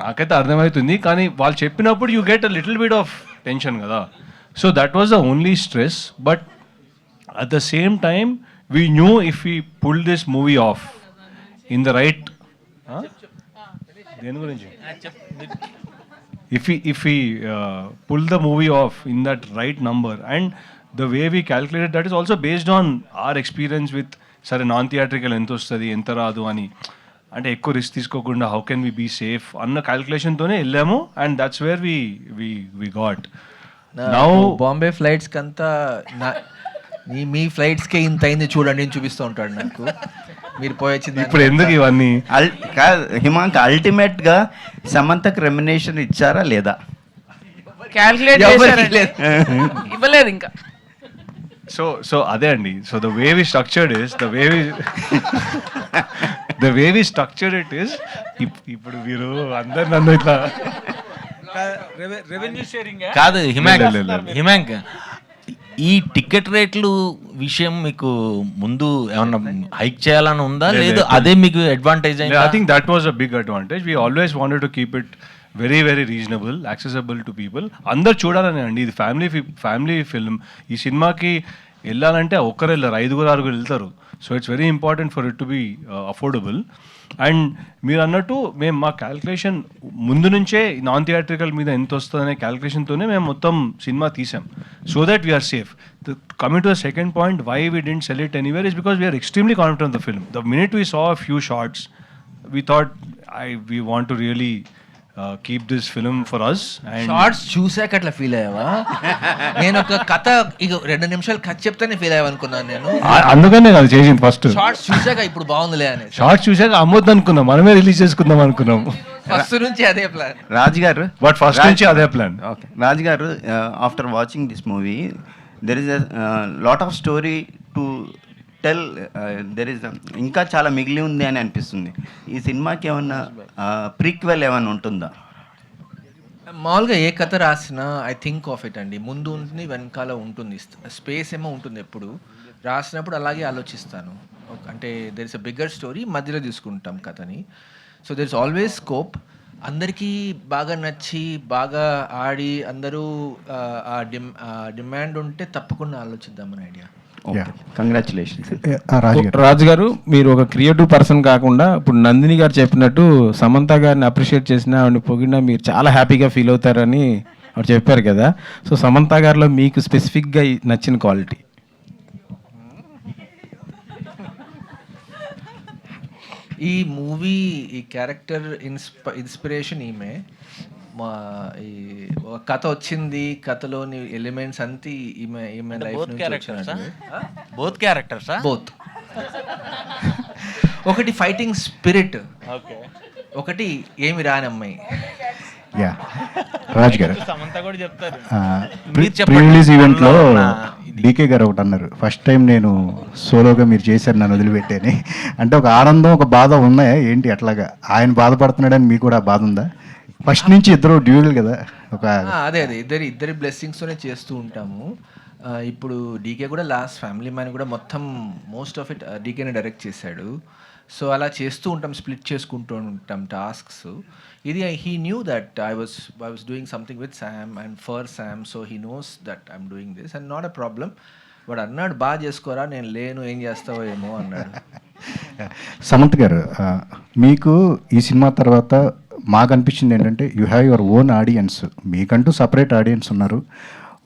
Speaker 14: నాకైతే అర్థమవుతుంది, కానీ వాళ్ళు చెప్పినప్పుడు you get a little bit of tension కదా. So that was the only stress. But at the same time we knew if we pull this movie off in the right, దేని గురించి, if we pull the movie off in that right number and the way we calculated, that is also based on our experience with sare non theatrical ఎంత వస్తుంది ఎంత రాదు అని, అంటే ఎక్కువ risk తీసుకోకుండా how can we be safe అన్న క్యాల్కులేషన్తోనే వెళ్ళాము. And that's where we got. Now
Speaker 5: Bombay flights కంతా మీ ఫ్లైట్స్కే ఇంత అయింది చూడండి అని చూపిస్తూ ఉంటాడు నాకు. మీరు పోయొచ్చింది
Speaker 14: ఇప్పుడు ఎందుకు ఇవన్నీ?
Speaker 13: హిమాంక్ అల్టిమేట్ గా సమంతకు రెమ్యునేషన్ ఇచ్చారా లేదా?
Speaker 3: క్యాల్కులేట్ చేశారండి, ఇవ్వలేదు ఇంకా.
Speaker 14: సో అదే అండి. So the way we structured it is ఇప్పుడు మీరు అందరు నన్ను ఇట్లా
Speaker 12: రెవెన్యూ షేరింగ్
Speaker 8: కాదు హిమాంక్, ఈ టికెట్ రేట్లు విషయం మీకు ముందు ఏమన్నా హైక్ చేయాలని ఉందా, లేదు అదే మీకు advantage?
Speaker 14: I think that was a big advantage. We always wanted to keep it very very reasonable, accessible to people. అందరు చూడాలని అండి, ఇది ఫ్యామిలీ ఫిల్మ్. ఈ సినిమాకి వెళ్ళాలంటే ఒక్కరు వెళ్ళారు, 5-6 వెళ్తారు. So it's very important for it to be affordable. And మీరు అన్నట్టు మేము మా క్యాల్కులేషన్ ముందు నుంచే నాన్ థియేట్రికల్ మీద ఎంత వస్తుందనే క్యాల్కులేషన్తోనే మేము మొత్తం సినిమా తీసాం, so that we're safe. Coming to the second point, why we didn't sell it anywhere is because we are extremely confident of the film. The minute we saw a few shots, we thought we want to really keep this film for us. And
Speaker 5: shorts చూసాక అట్లా feel అయ్యావా? నేను ఒక కథ ఇక 2 నిమిషాలు కథ చెప్తానే ఫీల్ అయ్యావు అనుకున్నాను నేను.
Speaker 14: అందుకనే అది చేసింది ఫస్ట్.
Speaker 5: షార్ట్స్ చూసాక ఇప్పుడు బాగుందిలే అని.
Speaker 14: షార్ట్స్ చూసాక అమ్మొద్దు అనుకున్నాం, మనమే రిలీజ్ చేసుకుందాం అనుకున్నాం.
Speaker 5: ఫస్ట్ నుంచి అదే ప్లాన్.
Speaker 13: రాజ్ గారు
Speaker 14: బట్ ఫస్ట్ నుంచి అదే ప్లాన్.
Speaker 13: ఓకే రాజ్ గారు, after watching this movie there is a lot of story to tell, there is ఇంకా చాలా మిగిలి ఉంది అని అనిపిస్తుంది. ఈ సినిమాకి ఏమన్నా ప్రీక్వెల్ ఏమైనా ఉంటుందా?
Speaker 5: మామూలుగా ఏ కథ రాసినా ఐ థింక్ ఆఫ్ ఇట్ అండి. ముందు ఉంటుంది, వెనకాల ఉంటుంది, స్పేస్ ఏమో ఉంటుంది. ఎప్పుడు రాసినప్పుడు అలాగే ఆలోచిస్తాను. అంటే there is a bigger story, మధ్యలో తీసుకుంటాం కథని. So there is always scope. అందరికీ బాగా నచ్చి బాగా ఆడి అందరూ డిమాండ్ ఉంటే తప్పకుండా ఆలోచిద్దామని ఐడియా.
Speaker 13: కంగ్రాచులేషన్స్.
Speaker 4: రాజు గారు, మీరు ఒక క్రియేటివ్ పర్సన్ కాకుండా ఇప్పుడు నందిని గారు చెప్పినట్టు సమంత గారిని అప్రిషియేట్ చేసినా ఆవిడని పొగిడినా మీరు చాలా హ్యాపీగా ఫీల్ అవుతారని ఆవిడ చెప్పారు కదా. సో సమంత గారిలో మీకు స్పెసిఫిక్గా నచ్చిన క్వాలిటీ?
Speaker 5: ఈ మూవీ ఈ క్యారెక్టర్ ఇన్స్పిరేషన్ ఈమె. మా ఈ ఒక కథ వచ్చింది, కథలోని ఎలిమెంట్స్ అంతా ఈమె లైఫ్ నుంచి
Speaker 8: బోత్ క్యారెక్టర్స్
Speaker 5: బోత్. ఒకటి ఫైటింగ్ స్పిరిట్, ఒకటి ఏమి రాని అమ్మాయి.
Speaker 15: యా రాజ్ గారు,
Speaker 8: సమంత కూడా చెప్తారు.
Speaker 15: ప్రీ రిలీజ్ ఈవెంట్లో డీకే గారు ఒకటి అన్నారు, ఫస్ట్ టైం నేను సోలోగా మీరు చేశారు నన్ను వదిలిపెట్టేని. అంటే ఒక ఆనందం ఒక బాధ ఉన్నాయా ఏంటి? అట్లాగా ఆయన బాధపడుతున్నాడని మీకు కూడా బాధ ఉందా? ఫస్ట్ నుంచి ఇద్దరు డ్యూయల్ కదా. ఒక
Speaker 5: అదే ఇద్దరి బ్లెస్సింగ్స్తోనే చేస్తూ ఉంటాము. ఇప్పుడు డీకే కూడా లాస్ట్ ఫ్యామిలీ మ్యాన్ కూడా మొత్తం మోస్ట్ ఆఫ్ ఇట్ డీకేనే డైరెక్ట్ చేశాడు. సో అలా చేస్తూ ఉంటాం, స్ప్లిట్ చేసుకుంటూ ఉంటాం టాస్క్స్. ఇది he knew that I was doing something with Sam and for Sam. So he knows that I'm doing this and not a problem. వాడు అన్నాడు బాగా చేసుకోరా, నేను లేను ఏం చేస్తావో ఏమో అన్నాడు.
Speaker 15: సమంత్ గారు, మీకు ఈ సినిమా తర్వాత మాకు అనిపించింది ఏంటంటే you have your own audience. మీకంటూ సపరేట్ ఆడియన్స్ ఉన్నారు.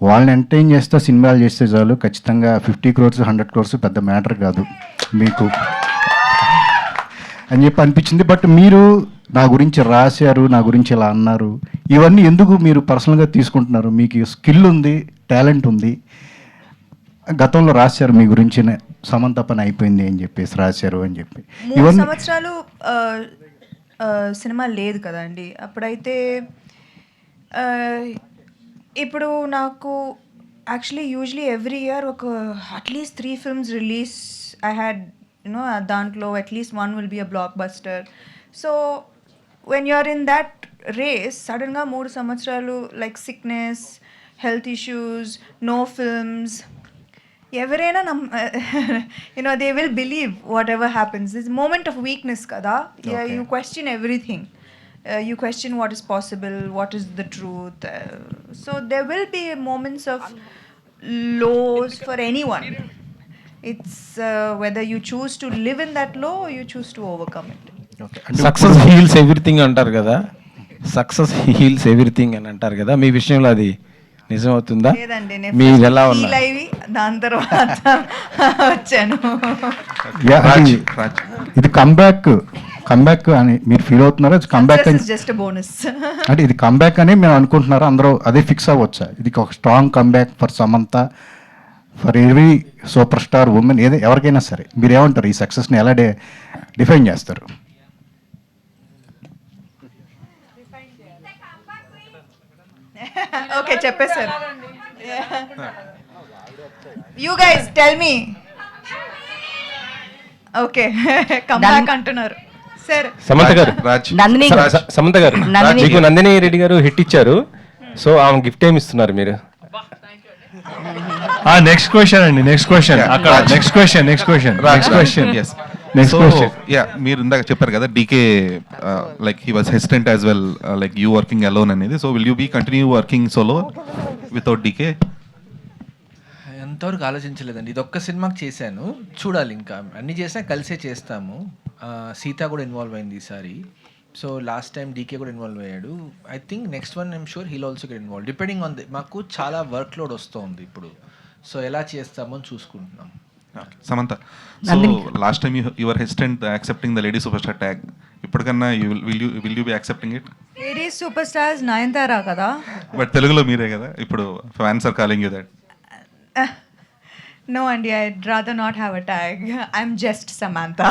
Speaker 15: వాళ్ళని ఎంటర్టైన్ చేస్తే సినిమాలు చేస్తే చాలు, ఖచ్చితంగా 50 crores 100 crores పెద్ద మ్యాటర్ కాదు మీకు అని చెప్పి అనిపించింది. బట్ మీరు నా గురించి రాశారు, నా గురించి ఇలా అన్నారు, ఇవన్నీ ఎందుకు మీరు పర్సనల్గా తీసుకుంటున్నారు? మీకు స్కిల్ ఉంది, టాలెంట్ ఉంది. గతంలో రాశారు మీ గురించి, సమంత పని అయిపోయింది అని చెప్పేసి రాశారు అని చెప్పి.
Speaker 2: 3 సంవత్సరాలు సినిమా లేదు కదండి అప్పుడైతే. ఇప్పుడు నాకు యాక్చువల్లీ యూజువలీ ఎవ్రీ ఇయర్ ఒక at least 3 films release I had you know. దాంట్లో at least 1 will be a blockbuster. So when you're in that race, సడన్గా 3 సంవత్సరాలు like sickness, health issues, no films, ఎవరైనా you know they will believe whatever happens. This moment of weakness కదా. You question everything. You question what is possible, what is the truth. So there will be moments of lows for anyone. It's whether you choose to live in that low or you choose to overcome it.
Speaker 4: Success heels everything అంటారు కదా. Success heels everything అని అంటారు కదా. మీ విషయంలో అది నిజం అవుతుందా?
Speaker 2: లేదండి,
Speaker 4: మీరు ఎలా ఉన్నారు?
Speaker 2: దాని తర్వాత వచ్చాను.
Speaker 15: ఇది కంబ్యాక్ అని మీరు ఫీల్ అవుతున్నారా? కంబ్యాక్
Speaker 2: జస్ట్ బోనస్
Speaker 15: అంటే ఇది కంబ్యాక్ అని మేము అనుకుంటున్నారా? అందరూ అదే ఫిక్స్ అవ్వచ్చా? ఇది ఒక strong comeback for Samantha, for every super star women, ఎవరికైనా సరే. మీరు ఏమంటారు? ఈ సక్సెస్ని ఎలా డిఫైన్ చేస్తారు?
Speaker 2: ఓకే చెప్పేశారు. You guys tell me. Okay comeback అంటున్నారు. సరే
Speaker 16: సమంత గారు, సమంత గారు మీకు నందిని రెడ్డి గారు హిట్ ఇచ్చారు. సో ఆమె గిఫ్ట్ ఏమి ఇస్తున్నారు మీరు?
Speaker 14: నెక్స్ట్ క్వశ్చన్ అండి. నెక్స్ట్ క్వశ్చన్ అక్కడ. Next question.
Speaker 9: యా, మీరు ఇందాక చెప్పారు కదా DK like he was hesitant as well, like you working alone అనేది. So will you be continue working solo without DK?
Speaker 5: ఎంతవరకు ఆలోచించలేదండి. ఇది ఒక్క సినిమాకి చేశాను, చూడాలి. ఇంకా అన్ని చేసినా కలిసే చేస్తాము. సీత కూడా ఇన్వాల్వ్ అయింది ఈసారి. సో లాస్ట్ టైం డీకే కూడా ఇన్వాల్వ్ అయ్యాడు. I think next one I'm sure he'll also get involve, depending on the. మాకు చాలా వర్క్ లోడ్ వస్తుంది ఇప్పుడు. సో ఎలా చేస్తామో చూసుకుంటున్నాం.
Speaker 9: Samantha, so last time you were hesitant accepting the lady super star tag. ఇప్పటికన్నా will you be accepting it?
Speaker 2: Lady super stars Nayanthara కదా.
Speaker 9: But తెలుగులో మీరే కదా ఇప్పుడు. Fans are calling you that.
Speaker 2: No, Andy, I'd rather not have a tag. I'm just Samantha.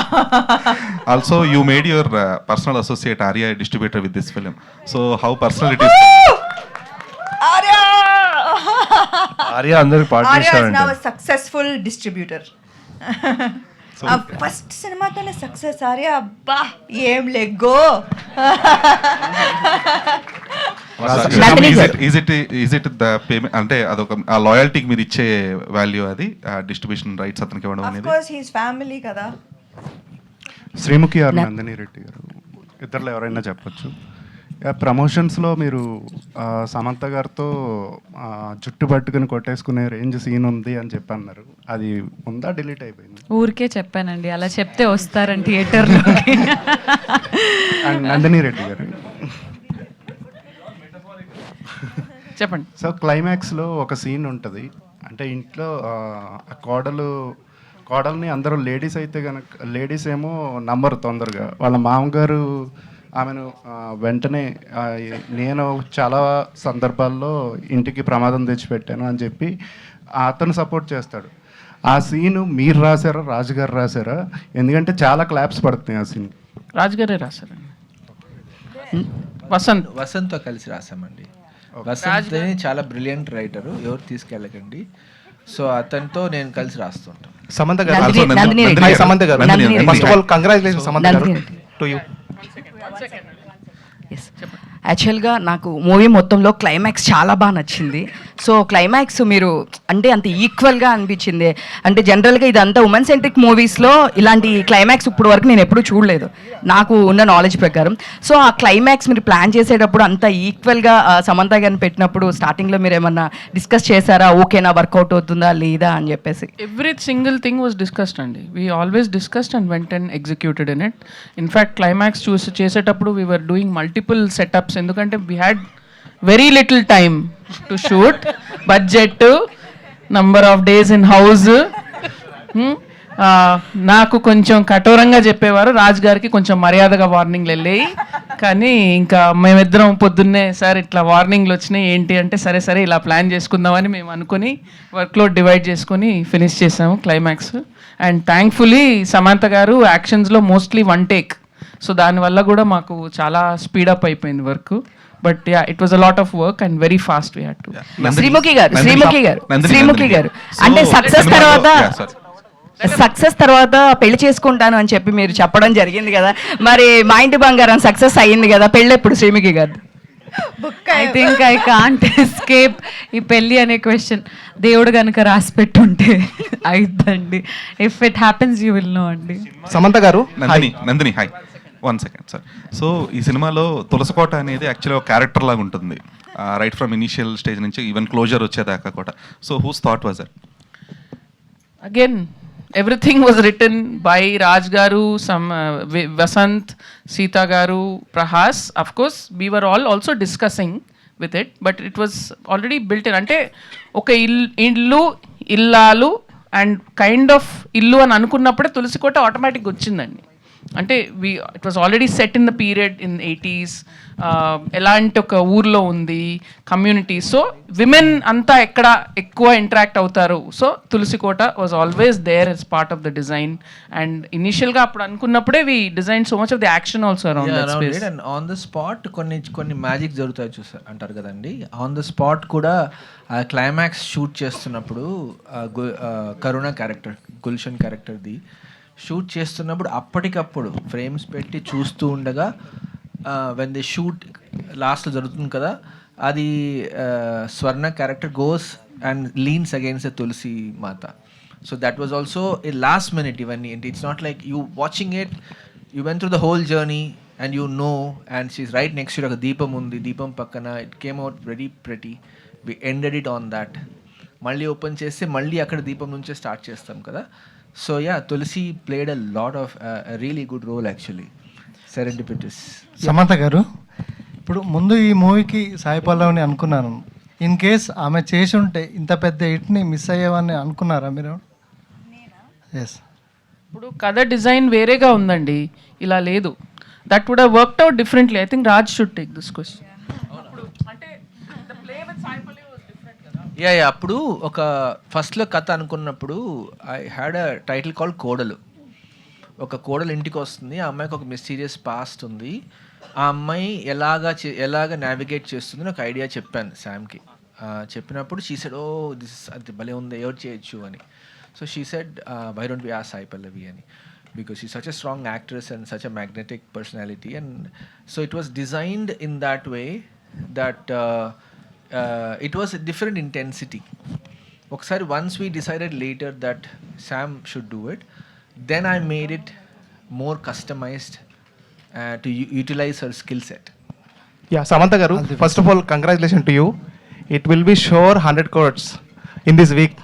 Speaker 17: Also, you made your personal associate Arya a distributor with this film. So, how personal it is?
Speaker 2: Arya!
Speaker 14: Arya అందరికి పాట
Speaker 2: Arya is
Speaker 14: చేశారంట.
Speaker 2: now a successful distributor. First సినిమాతోనే success Arya, అబ్బా ఏం లెగ్గో.
Speaker 17: Is it the payment? అంటే అదొక ఆ లాయల్టీకి మీరు ఇచ్చే వాల్యూ, అది డిస్ట్రిబ్యూషన్ రైట్స్ అతనికి ఇవ్వడం
Speaker 2: Of
Speaker 17: అనేది?
Speaker 2: course, he's family కదా.
Speaker 18: శ్రీముఖి ఆర్ నందిని రెడ్డి గారు, ఇద్దరులో ఎవరైనా చెప్పొచ్చు. ప్రమోషన్స్లో మీరు సమంత గారితో జుట్టు పట్టుకుని కొట్టేసుకునే రేంజ్ సీన్ ఉంది అని చెప్పి అన్నారు. అది ఉందా, డిలీట్ అయిపోయింది?
Speaker 10: ఊరికే చెప్పానండి, అలా చెప్తే వస్తారని థియేటర్లోకి.
Speaker 18: అండ్ నందిని రెడ్డి గారు
Speaker 3: చెప్పండి.
Speaker 18: సో క్లైమాక్స్లో ఒక సీన్ ఉంటుంది, అంటే ఇంట్లో కోడల్ని అందరూ లేడీస్ అయితే కనుక, లేడీస్ ఏమో నమ్మరు తొందరగా. వాళ్ళ మామగారు ఆమెను వెంటనే నేను చాలా సందర్భాల్లో ఇంటికి ప్రమాదం తెచ్చిపెట్టాను అని చెప్పి అతను సపోర్ట్ చేస్తాడు. ఆ సీను మీరు రాశారా, రాజుగారు రాశారా? ఎందుకంటే చాలా క్లాప్స్ పడుతున్నాయి ఆ సీన్.
Speaker 3: రాజుగారే రాశారండి.
Speaker 5: వసంత్తో కలిసి రాసామండి. వసంత్ చాలా బ్రిలియంట్ రైటరు, ఎవరు తీసుకెళ్ళకండి. సో అతనితో నేను కలిసి రాస్తుంటాను.
Speaker 19: సమంత గారు, Samantha garu, first of all congratulation Samantha గారు టు యూ.
Speaker 20: యాక్చువల్గా నాకు మూవీ మొత్తంలో క్లైమాక్స్ చాలా బాగా నచ్చింది. సో క్లైమాక్స్ మీరు అంటే అంత ఈక్వల్గా అనిపించింది. అంటే జనరల్గా ఇదంతా ఉమెన్ సెంట్రిక్ మూవీస్లో ఇలాంటి క్లైమాక్స్ ఇప్పుడు వరకు నేను ఎప్పుడూ చూడలేదు నాకు ఉన్న నాలెడ్జ్ ప్రకారం. సో ఆ క్లైమాక్స్ మీరు ప్లాన్ చేసేటప్పుడు అంత ఈక్వల్గా సమంత గారిని పెట్టినప్పుడు స్టార్టింగ్లో మీరు ఏమన్నా డిస్కస్ చేశారా, ఓకేనా, వర్కౌట్ అవుతుందా లేదా అని చెప్పేసి?
Speaker 3: Every single thing was discussed అండి. We always discussed and went and executed in it. In fact climax చేసేటప్పుడు we were doing multiple setups, ఎందుకంటే we had very little time to shoot, budget, number of days in house. నాకు కొంచెం కఠోరంగా చెప్పేవారు, రాజు గారికి కొంచెం మర్యాదగా వార్నింగ్లు వెళ్ళాయి. కానీ ఇంకా మేమిద్దరం పొద్దున్నే సార్ ఇట్లా వార్నింగ్లు వచ్చినాయి ఏంటి అంటే, సరే సరే ఇలా ప్లాన్ చేసుకుందామని మేము అనుకుని వర్క్లోడ్ డివైడ్ చేసుకొని ఫినిష్ చేసాము క్లైమాక్స్. అండ్ థ్యాంక్ఫుల్లీ సమంత గారు యాక్షన్స్లో మోస్ట్లీ వన్ టేక్, సో దానివల్ల కూడా మాకు చాలా స్పీడప్ అయిపోయింది work. But yeah, it was a lot of work and very fast we had to.
Speaker 20: Sreemukhi గారు అంటే సక్సెస్ తర్వాత పెళ్లి చేసుకుంటాను అని చెప్పి మీరు చెప్పడం జరిగింది కదా, మరి మా ఇంటి బంగారం సక్సెస్ అయ్యింది కదా, పెళ్ళి ఎప్పుడు Sreemukhi garu?
Speaker 10: I think I can't escape ఈ పెళ్ళి అనే క్వశ్చన్. దేవుడు కనుక రాసి పెట్టుంటే అయిద్దండి. If it happens you will know అండి.
Speaker 19: Samantha garu,
Speaker 17: Nandini hi, 1 second sir. So ఈ సినిమాలో తులసికోట అనేది యాక్చువల్లీ ఒక క్యారెక్టర్ లాగా ఉంటుంది, రైట్ ఫ్రమ్ ఇనిషియల్ స్టేజ్ నుంచి ఈవెన్ క్లోజర్ వచ్చేదాకా కూడా. So whose thought was that?
Speaker 3: Again, everything was written by Raj Garu, some Vasant, Sita Garu, Prahas. Of course, we were all also discussing with it, but it was already built in. Ante oka illu illalu and kind of illu అని అనుకున్నప్పుడే తులసికోట ఆటోమేటిక్గా వచ్చిందండి. అంటే it was already set in the period in 80s. ఎలాంటి ఒక ఊర్లో ఉంది community, so women అంతా ఎక్కడ ఎక్కువ ఇంటరాక్ట్ అవుతారు. సో తులసికోట was always there as part of the design. And ఇనిషియల్గా అప్పుడు అనుకున్నప్పుడే we design so much of the action also around that space.
Speaker 5: And on the spot కొన్ని మ్యాజిక్ జరుగుతాయి అంటారు కదండి. ఆన్ ద స్పాట్ కూడా క్లైమాక్స్ షూట్ చేస్తున్నప్పుడు కరుణ క్యారెక్టర్, గుల్షన్ క్యారెక్టర్ది షూట్ చేస్తున్నప్పుడు అప్పటికప్పుడు ఫ్రేమ్స్ పెట్టి చూస్తూ ఉండగా వెన్ దే షూట్ లాస్ట్లో జరుగుతుంది కదా, అది Swarna character goes and leans against the Tulasi Mata. So that was also a last minute ఇవన్నీ. అంటే it's not like you watching it, you went through the whole journey and you know, and she's right next ఒక దీపం ఉంది, దీపం పక్కన it came out very pretty. We ended it on that. మళ్ళీ open చేస్తే మళ్ళీ అక్కడ దీపం నుంచే స్టార్ట్ చేస్తాం కదా. So yeah, Tulsi played a lot of a really good role actually. Serendipitous.
Speaker 21: Samantha గారు, ఇప్పుడు ముందు ఈ మూవీకి సాయి పల్లవిని అనుకున్నాను. ఇన్ కేస్ ఆమె చేసి ఉంటే ఇంత పెద్ద హిట్ని మిస్ అయ్యేవని అనుకున్నారా మీరు? ఎస్.
Speaker 3: ఇప్పుడు కథ డిజైన్ వేరేగా ఉందండి, ఇలా లేదు. That would have worked out differently. I think Raj should take this question.
Speaker 5: Yeah అప్పుడు ఒక ఫస్ట్లో కథ అనుకున్నప్పుడు I had a title call Kodalu. ఒక కోడలు ఇంటికి వస్తుంది, ఆ అమ్మాయికి ఒక మిస్టీరియస్ పాస్ట్ ఉంది, ఆ అమ్మాయి ఎలాగ నావిగేట్ చేస్తుంది ఒక ఐడియా చెప్పాను శామ్కి. చెప్పినప్పుడు షీ సెడ్, ఓ దిస్ అది భలే ఉంది, ఎవరు చేయొచ్చు అని. So she said, why don't we ask Sai Pallavi అని, because she's such a strong actress and such a magnetic personality. And so it was designed in that way that it was a different intensity. Once we decided later that Sam should do it, then I made it more customized to utilize her skill set.
Speaker 19: Yeah, Samantha garu, first of all, congratulations to you. It will be sure 100 crores in this week.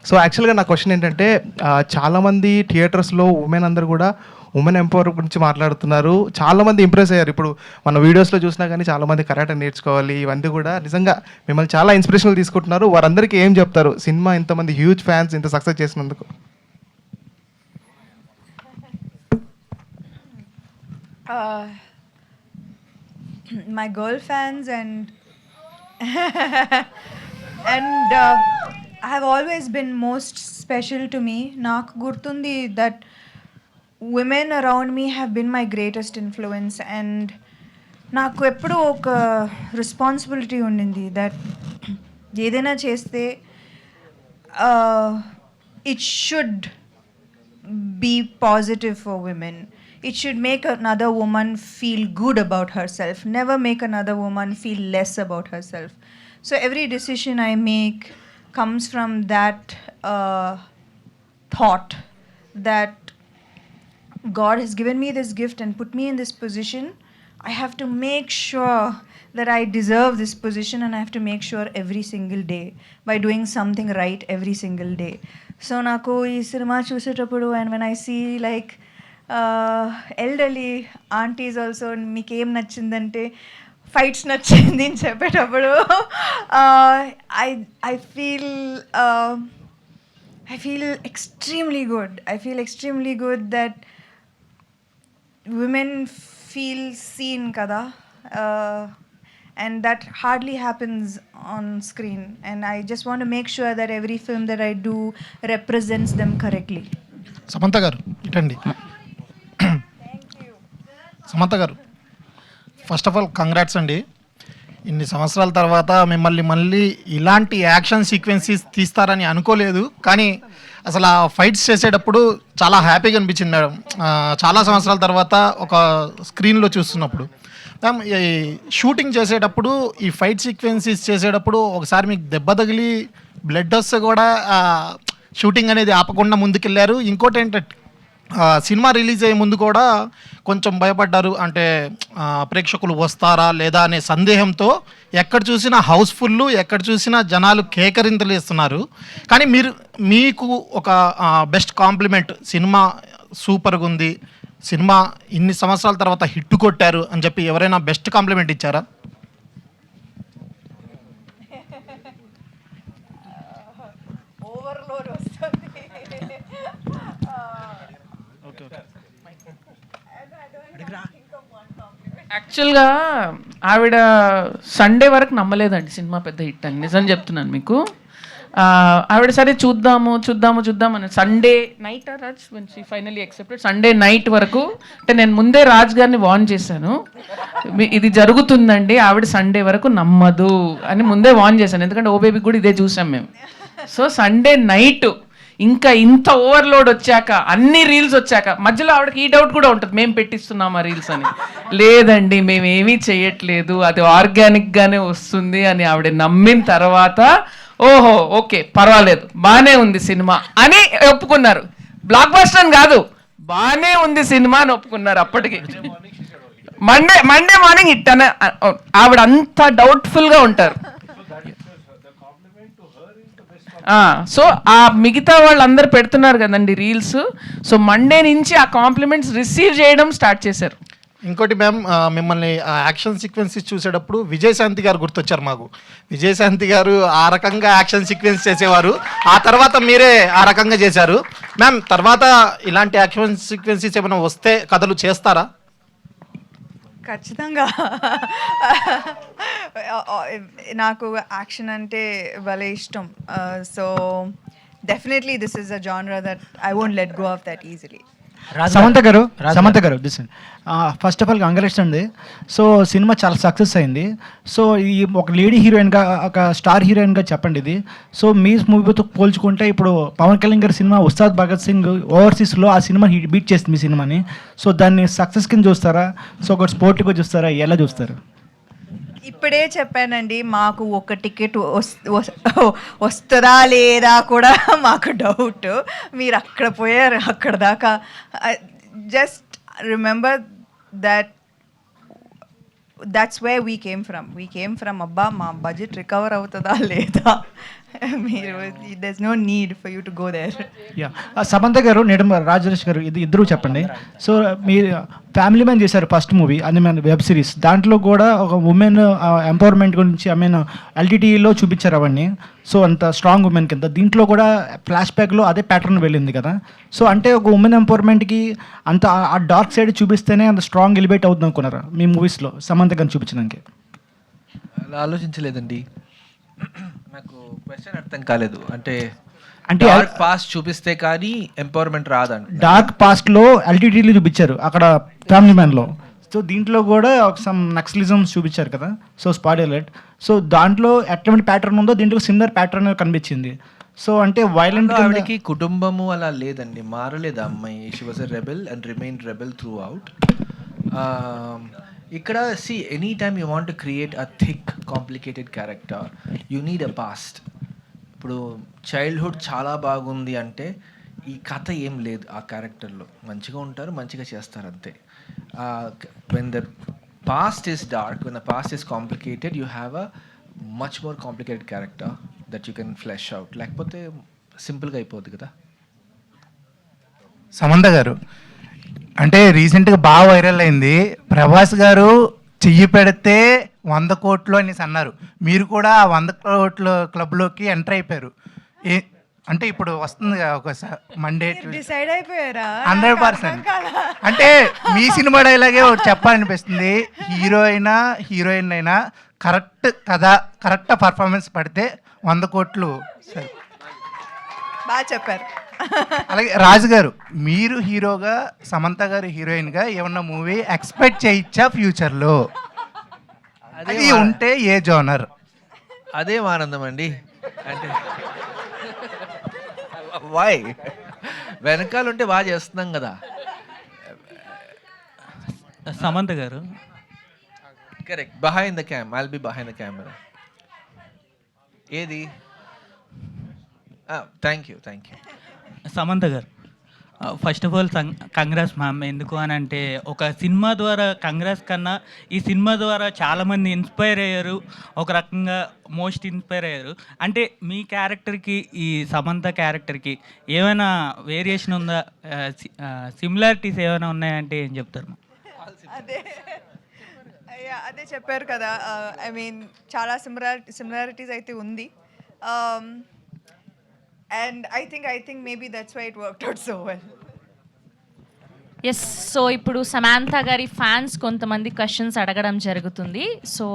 Speaker 19: So యాక్చువల్గా నా question ఏంటంటే, చాలామంది థియేటర్స్లో women అందరూ కూడా women empower గురించి మాట్లాడుతున్నారు, చాలామంది ఇంప్రెస్ అయ్యారు. ఇప్పుడు మన వీడియోస్లో చూసినా కానీ చాలామంది కరాటే నేర్చుకోవాలి, ఇవన్నీ కూడా నిజంగా మిమ్మల్ని చాలా ఇన్స్పిరేషనల్ తీసుకుంటున్నారు. వారందరికీ ఏం చెప్తారు, సినిమా ఇంతమంది హ్యూజ్ ఫ్యాన్స్ ఇంత సక్సెస్ చేసినందుకు?
Speaker 2: My girl fans and have always been most special to me. Naaku gurtundi that women around me have been my greatest influence, and naaku eppudu oka responsibility undindi that edaina cheste it should be positive for women. It should make another woman feel good about herself, never make another woman feel less about herself. So every decision I make comes from that thought that God has given me this gift and put me in this position. I have to make sure that I deserve this position, and I have to make sure every single day by doing something right every single day. So naku ee cinema chusetappudu, and when I see like elderly aunties also, meeku em nachindante fights నచ్చింది అని చెప్పేటప్పుడు I feel extremely good. I feel extremely good that women feel seen kada, and that hardly happens on screen, and I just want to make sure that every film that I do represents them correctly.
Speaker 1: Samantha గారు ఇటండి. Samantha garu, first of all congrats అండి. ఇన్ని సంవత్సరాల తర్వాత మిమ్మల్ని మళ్ళీ ఇలాంటి action sequences తీస్తారని అనుకోలేదు, కానీ అసలు ఆ ఫైట్స్ చేసేటప్పుడు చాలా హ్యాపీగా అనిపించింది మేడం. చాలా సంవత్సరాల తర్వాత ఒక స్క్రీన్లో చూస్తున్నప్పుడు మ్యామ్, ఈ షూటింగ్ చేసేటప్పుడు ఈ ఫైట్ సీక్వెన్సెస్ చేసేటప్పుడు ఒకసారి మీకు దెబ్బ తగిలి బ్లడ్ వస్తే కూడా షూటింగ్ అనేది ఆపకుండా ముందుకెళ్ళారు. ఇంకోటి ఏంటంటే సినిమా రిలీజ్ అయ్యే ముందు కూడా కొంచెం భయపడ్డారు, అంటే ప్రేక్షకులు వస్తారా లేదా అనే సందేహంతో ఎక్కడ చూసినా హౌస్ఫుల్, ఎక్కడ చూసినా జనాలు కేకరింతలు ఇస్తున్నారు. కానీ మీకు ఒక బెస్ట్ కాంప్లిమెంట్, సినిమా సూపర్గా ఉంది, సినిమా ఇన్ని సంవత్సరాల తర్వాత హిట్ కొట్టారు అని చెప్పి ఎవరైనా బెస్ట్ కాంప్లిమెంట్ ఇచ్చారా?
Speaker 3: యాక్చువల్గా ఆవిడ సండే వరకు నమ్మలేదండి సినిమా పెద్ద హిట్ అని, నిజం చెప్తున్నాను మీకు. ఆవిడ సరే చూద్దాము అని Sunday night Raj when she finally accepted, Sunday night వరకు, అంటే నేను ముందే రాజ్ గారిని వార్న్ చేశాను, ఇది జరుగుతుందండి, ఆవిడ సండే వరకు నమ్మదు అని ముందే వార్న్ చేశాను, ఎందుకంటే ఓ బేబీ కూడా ఇదే చూసాం మేము. సో సండే నైట్ ఇంకా ఇంత ఓవర్లోడ్ వచ్చాక, అన్ని రీల్స్ వచ్చాక, మధ్యలో ఆవిడకి ఈ డౌట్ కూడా ఉంటుంది, మేము పెట్టిస్తున్నాం ఆ రీల్స్ అని. లేదండి మేమేమీ చేయట్లేదు, అది ఆర్గానిక్గానే వస్తుంది అని ఆవిడ నమ్మిన తర్వాత, ఓహో ఓకే పర్వాలేదు బాగానే ఉంది సినిమా అని ఒప్పుకున్నారు. బ్లాక్ బస్టర్ అని కాదు, బాగానే ఉంది సినిమా అని ఒప్పుకున్నారు. అప్పటికి మండే మార్నింగ్ హిట్ అని ఆవిడ అంత డౌట్ఫుల్గా ఉంటారు. సో ఆ మిగతా వాళ్ళందరూ పెడుతున్నారు కదండి రీల్స్, సో మండే నుంచి ఆ కాంప్లిమెంట్స్ రిసీవ్ చేయడం స్టార్ట్ చేశారు.
Speaker 1: ఇంకోటి మ్యామ్, మిమ్మల్ని యాక్షన్ సీక్వెన్సెస్ చూసేటప్పుడు విజయశాంతి గారు గుర్తొచ్చారు మాకు. విజయశాంతి గారు ఆ రకంగా యాక్షన్ సీక్వెన్స్ చేసేవారు, ఆ తర్వాత మీరే ఆ రకంగా చేశారు. మ్యామ్, తర్వాత ఇలాంటి యాక్షన్ సీక్వెన్సెస్ ఏమైనా వస్తే కథలు చేస్తారా?
Speaker 2: ఖచ్చితంగా నాకు యాక్షన్ అంటే భలే ఇష్టం. So definitely this is a genre that I won't let go of that easily.
Speaker 6: Samantha garu this first of all congrats అండి. సో సినిమా చాలా సక్సెస్ అయింది. సో ఈ ఒక లేడీ హీరోయిన్గా, ఒక స్టార్ హీరోయిన్గా చెప్పండి ఇది. సో మీ మూవీతో పోల్చుకుంటే ఇప్పుడు పవన్ కళ్యాణ్ గారి సినిమా ఉస్తాద్ భగత్ సింగ్ ఓవర్సీస్లో ఆ సినిమా బీట్ చేస్తుంది మీ సినిమాని. సో దాన్ని సక్సెస్ కింద చూస్తారా? సో ఒక స్పోర్టివ్గా చూస్తారా? ఎలా చూస్తారు?
Speaker 2: ఇప్పుడే చెప్పానండి, మాకు ఒక టికెట్ వస్తుందా లేదా కూడా మాకు డౌట్. మీరు అక్కడ పోయారు, అక్కడ దాకా. Just remember that's way we came from. అబ్బా మా బడ్జెట్ రికవర్ అవుతుందా లేదా, మీరు there is no need for you to go there.
Speaker 6: Yeah, Samantha garu, Nidama Rajesh garu, ఇది ఇద్దరు చెప్పండి. సో మీరు ఫ్యామిలీ మ్యాన్ చేశారు ఫస్ట్ మూవీ, అది మన వెబ్ సిరీస్. దాంట్లో కూడా ఒక ఉమెన్ ఎంపవర్మెంట్ గురించి ఎల్టీటీలో చూపించారు అవన్నీ. సో అంత స్ట్రాంగ్ ఉమెన్ కింద దీంట్లో కూడా ఫ్లాష్ బ్యాక్లో అదే ప్యాటర్న్ వెళ్ళింది కదా. సో అంటే ఒక ఉమెన్ ఎంపవర్మెంట్కి అంత ఆ డార్క్ సైడ్ చూపిస్తేనే అంత స్ట్రాంగ్ ఎలివేట్ అవుతుంది అనుకున్నారా మీ మూవీస్లో సమంత గారిని చూపించడానికి?
Speaker 5: అలా ఆలోచించలేదండి. నాకు క్వశ్చన్ అర్థం కాలేదు. అంటే డార్క్ పాస్ట్ చూపిస్తే కానీ ఎంపవర్మెంట్ రాదండి.
Speaker 6: డార్క్ పాస్ట్లో ఎల్టీటీలో చూపించారు అక్కడ ఫ్యామిలీ మ్యాన్లో. సో దీంట్లో కూడా ఒక సమ్ నక్సలిజం చూపించారు కదా. So spot alert. సో దాంట్లో ఎటువంటి ప్యాటర్న్ ఉందో దీంట్లో సిమిలర్ ప్యాటర్న్ కనిపించింది. సో అంటే వైలెంట్
Speaker 5: ఆవిడకి కుటుంబము అలా లేదండి, మారలేదు అమ్మాయి. She was a rebel and remain rebel throughout. ఇక్కడ see any time you want to create a thick complicated character you need a past. ఇప్పుడు చైల్డ్హుడ్ చాలా బాగుంది అంటే ఈ కథ ఏం లేదు ఆ క్యారెక్టర్లో. మంచిగా ఉంటారు, మంచిగా చేస్తారు అంతే. When the past is dark, when the past is complicated, you have a much more complicated character that you can flesh out. లేకపోతే సింపుల్గా అయిపోద్ది కదా.
Speaker 22: సమంత గారు, అంటే రీసెంట్గా బాగా వైరల్ అయింది, ప్రభాస్ గారు చెయ్యి పెడితే 100 కోట్లు అనేసి అన్నారు. మీరు కూడా ఆ 100 కోట్ల క్లబ్లోకి ఎంటర్ అయిపోయారు. అంటే ఇప్పుడు వస్తుంది ఒక మండే
Speaker 2: డిసైడ్ అయిపోయారా?
Speaker 22: 100%. అంటే మీ సినిమా డైలాగే ఒకటి చెప్పాలనిపిస్తుంది, హీరోయిన్ అయినా కరెక్ట్ కథ, కరెక్ట్ పర్ఫార్మెన్స్ పడితే 100 కోట్లు. సరే,
Speaker 2: బాగా చెప్పారు.
Speaker 22: అలాగే రాజు గారు, మీరు హీరోగా, సమంత గారు హీరోయిన్గా ఏమన్నా మూవీ ఎక్స్పెక్ట్ చేయొచ్చా ఫ్యూచర్లో? అది ఉంటే ఏ జోనర్?
Speaker 5: అదే ఆనందం అండి. అంటే వై వెనకాల ఉంటే బాగా చేస్తున్నాం కదా.
Speaker 11: Samantha garu,
Speaker 5: correct. Behind the cam, I'll be behind the camera. ఏది? Thank you.
Speaker 11: Samantha garu, first of all congrats ma'am. ఎందుకు అని అంటే ఒక సినిమా ద్వారా కంగ్రాట్స్ కన్నా ఈ సినిమా ద్వారా చాలామంది ఇన్స్పైర్ అయ్యారు, ఒక రకంగా మోస్ట్ ఇన్స్పైర్ అయ్యారు. అంటే మీ క్యారెక్టర్కి ఈ సమంత క్యారెక్టర్కి ఏమైనా వేరియేషన్ ఉందా, సిమిలారిటీస్ ఏమైనా ఉన్నాయంటే ఏం చెప్తారు?
Speaker 2: అదే చెప్పారు కదా, ఐ మీన్ చాలా సిమిలారిటీస్ అయితే ఉంది. And I think maybe that's why it worked out so well.
Speaker 23: Yes, so ఇప్పుడు సమాంత గారి ఫ్యాన్స్ కొంతమంది క్వశ్చన్స్ అడగడం జరుగుతుంది. సో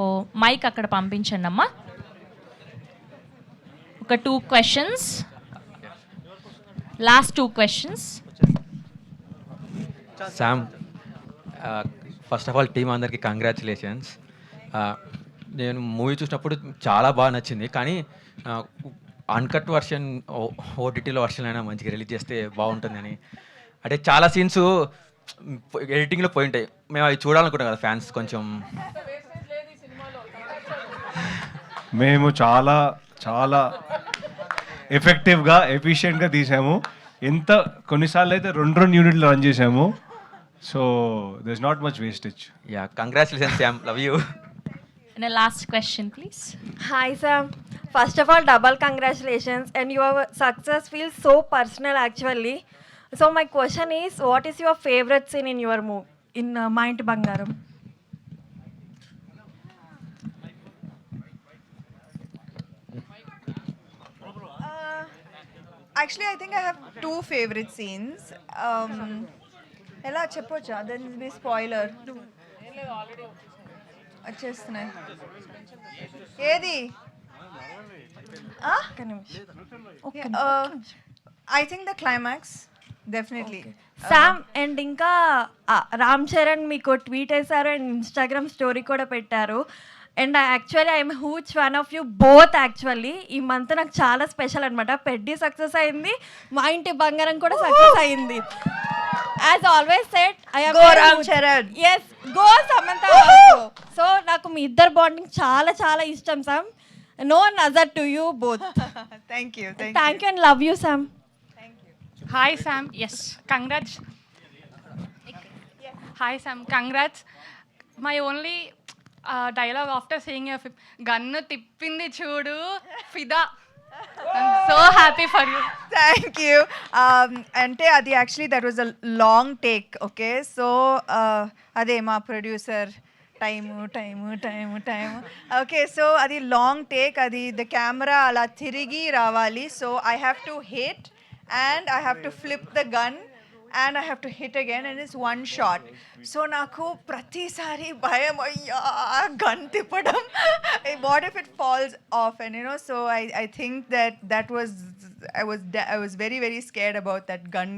Speaker 23: మైక్ అక్కడ పంపించండి అమ్మా. ఒక 2 questions, last 2 questions.
Speaker 24: Sam, first of all team అందరికీ కంగ్రాచులేషన్స్. నేను మూవీ చూసినప్పుడు చాలా బాగా నచ్చింది, కానీ అన్కట్ వర్షన్, ఓటీటీలో వర్షన్ అయినా మంచిగా రిలీజ్ చేస్తే బాగుంటుందని. అంటే చాలా సీన్స్ ఎడిటింగ్లో పోయి ఉంటాయి, మేము అవి చూడాలనుకుంటాం కదా ఫ్యాన్స్. కొంచెం
Speaker 14: మేము చాలా చాలా ఎఫెక్టివ్గా, ఎఫిషియెంట్గా తీసాము. కొన్నిసార్లు అయితే 2 యూనిట్లు రన్ చేసాము. So there is not much wastage.
Speaker 24: Yeah, congratulations Sam, love you.
Speaker 23: And a last question, please.
Speaker 25: Hi, Sam. First of all, double congratulations, and your success feels so personal actually. So my question is, what is your favorite scene in your movie, in Ma Inti Bangaram?
Speaker 2: Actually, I think I have 2 favorite scenes. Ela cheppocha, then will be spoiler. వచ్చేస్తున్నాయి. ఏది I think the climax definitely.
Speaker 25: Sam and ఇంకా రామ్ చరణ్ మీకు tweet వేశారు and Instagram story కూడా పెట్టారు. And actually I'm huge fan of you both. Actually ఈ month నాకు చాలా స్పెషల్ అనమాట. పెడ్డి సక్సెస్ అయింది, మా ఇంటి బంగారం కూడా సక్సెస్ అయింది. As always set
Speaker 2: Go Ram Charan.
Speaker 25: Yes go Samantha also. So నాకు మీ ఇద్దరు బాండింగ్ చాలా చాలా ఇష్టం సామ్. నో నజర్ to you both.
Speaker 2: Thank you
Speaker 25: thank you and love you Sam.
Speaker 4: Hi Sam, yes, congrats. Hi Sam, congrats. My only dialogue after seeing your film, gun తిప్పింది చూడు ఫిదా. I'm so happy for you.
Speaker 2: Thank you. అంటే అది actually that was a long take. Okay, so అదే మా producer time okay, so అది long take. అది the camera అలా తిరిగి రావాలి. So I have to hit and I have to flip the gun and I have to hit again and it's one shot. So naku pratisari bhayam, ayya gun tippadam, what if it falls off, and you know, so I think that was I was very very scared about that gun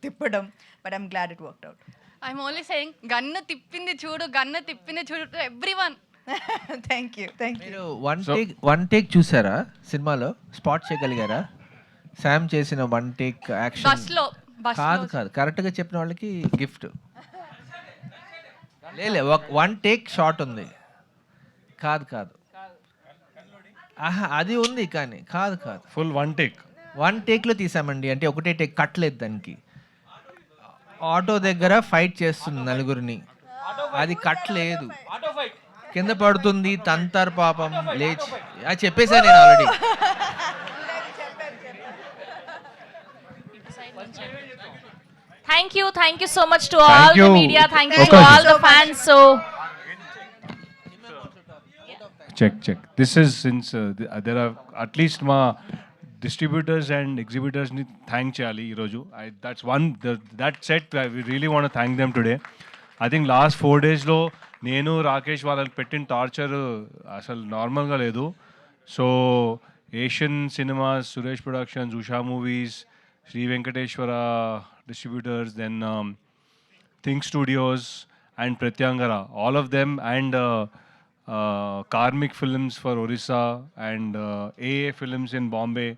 Speaker 2: tippadam, but I'm glad it worked out.
Speaker 4: I'm only saying gun తిప్పింది చూడు to everyone.
Speaker 2: Thank you.
Speaker 5: మీరు one take చూసారా సినిమాలో? Spot చేయగలిగారా? Sam చేసిన one take action
Speaker 4: బస్లో
Speaker 5: కాదు కరెక్ట్గా చెప్పిన వాళ్ళకి గిఫ్ట్. లేదు, వన్ టేక్ షాట్ ఉంది. కాదు ఆహా, అది ఉంది కానీ కాదు
Speaker 14: ఫుల్ వన్
Speaker 5: టేక్లో తీసామండి. అంటే ఒకటే టేక్ కట్టలేదు దానికి. ఆటో దగ్గర ఫైట్ చేస్తుంది నలుగురిని, అది కట్టలేదు, కింద పడుతుంది, తంతారు పాపం లేచి. అది చెప్పేశాను నేను already.
Speaker 23: Thank you so much to all the media. Thank you to all the fans. So
Speaker 14: check. This is since there are at least ma distributors and exhibitors ni thank cheyali ee roju. That's one that set we really want to thank them today. I think last 4 days lo nenu Rakesh వాళ్ళని పెట్టిన torture అసలు నార్మల్గా లేదు. So Asian cinemas, Suresh productions, Usha movies, Shri Venkateswara distributors, then Think Studios and Pratyangara, all of them, and Karmik Films for Orissa and AA Films in Bombay.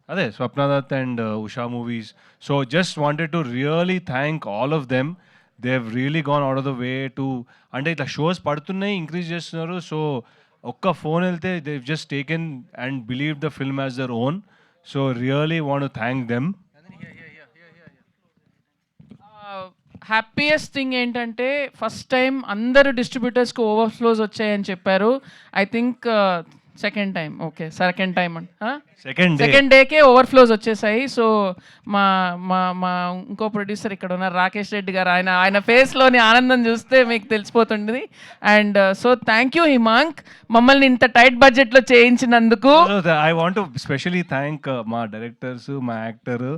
Speaker 14: Ade Swapna Dutt and Usha Movies. So just wanted to really thank all of them. They've really gone out of the way to, అంటే ఇట్లా shows పడుతున్నాయి, increase చేస్తున్నారు. So ఒక్క phone వెళ్తే they've just taken and believed the film as their own. So really want to thank them.
Speaker 3: Happiest thing ఏంటంటే first time అందరు డిస్ట్రిబ్యూటర్స్కి overflows వచ్చాయని చెప్పారు. I think second time second decay overflows వచ్చేసాయి. So మా మా మా ఇంకో ప్రొడ్యూసర్ ఇక్కడ ఉన్నారు, రాకేష్ రెడ్డి గారు. ఆయన ఫేస్లోని ఆనందం చూస్తే మీకు తెలిసిపోతుంది. And so thank you Himank, మమ్మల్ని ఇంత టైట్ బడ్జెట్లో చేయించినందుకు.
Speaker 14: I want to specially thank మా డైరెక్టర్స్, మా యాక్టర్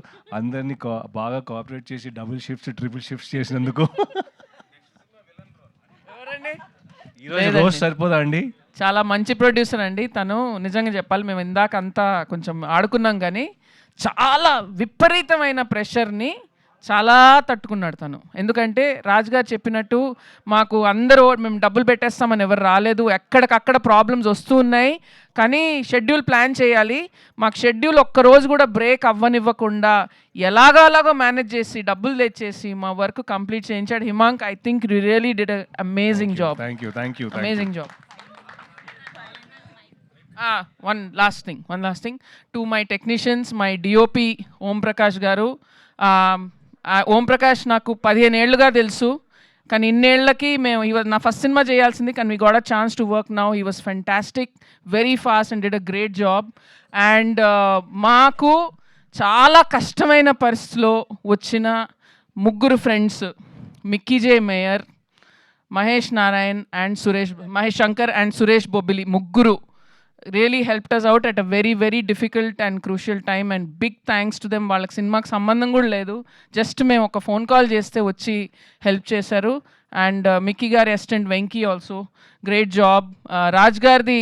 Speaker 14: అందరినీ బాగా కోఆపరేట్ చేసి డబుల్ షిఫ్ట్స్, ట్రిపుల్ షిఫ్ట్స్ చేసినందుకు. ఈరోజు రోజు సరిపోదా అండి?
Speaker 3: చాలా మంచి ప్రొడ్యూసర్ అండి తను. నిజంగా చెప్పాలి, మేము ఇందాక అంతా కొంచెం ఆడుకున్నాం కానీ చాలా విపరీతమైన ప్రెషర్ని చాలా తట్టుకున్నాడు తను. ఎందుకంటే రాజు గారు చెప్పినట్టు మాకు అందరూ మేము డబ్బులు పెట్టేస్తామని ఎవరు రాలేదు, ఎక్కడికక్కడ ప్రాబ్లమ్స్ వస్తూ ఉన్నాయి. కానీ షెడ్యూల్ ప్లాన్ చేయాలి, మాకు షెడ్యూల్ ఒక్కరోజు కూడా బ్రేక్ అవ్వనివ్వకుండా ఎలాగో మేనేజ్ చేసి డబ్బులు తెచ్చేసి మా వర్క్ కంప్లీట్ చేయించాడు Himank. I think you really did amazing job.
Speaker 14: Thank you
Speaker 3: amazing job. One last thing to my technicians, my DOP Om Prakash garu. Om Prakash నాకు 15 ఏళ్ళుగా తెలుసు, కానీ ఇన్నేళ్ళకి మేము నా ఫస్ట్ సినిమా చేయాల్సింది, కానీ we got a chance to work now. He was fantastic, very fast and did a great job. And మాకు చాలా కష్టమైన పరిస్థితిలో వచ్చిన ముగ్గురు friends, Mickey J mayor, Mahesh Narayan and Mahesh Shankar and Suresh Bobbili, ముగ్గురు really helped us out at a very very difficult and crucial time, and big thanks to them. వాళ్ళకి సినిమాకి సంబంధం కూడా లేదు, జస్ట్ మేము ఒక ఫోన్ కాల్ చేస్తే వచ్చి హెల్ప్ చేశారు. అండ్ మిక్కీ గారి assistant Venky also great job. Raj గారిది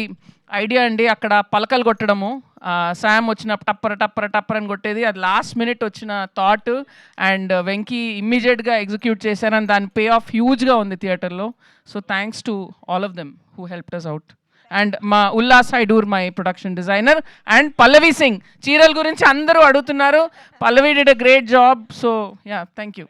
Speaker 3: ఐడియా అండి, అక్కడ పలకలు కొట్టడము, శామ్ వచ్చినప్పుడు టప్పర టప్పర టప్పర్ అని కొట్టేది, అది లాస్ట్ మినిట్ వచ్చిన థాట్, అండ్ వెంకీ ఇమ్మీడియట్గా ఎగ్జిక్యూట్ చేశారని దాని పే ఆఫ్ హ్యూజ్గా ఉంది థియేటర్లో. So thanks to all of them who helped us out. And మా Ullas Hydoor my production designer, and Pallavi Singh. చీరల గురించి అందరూ అడుగుతున్నారు, Pallavi did a great job. So yeah, thank you.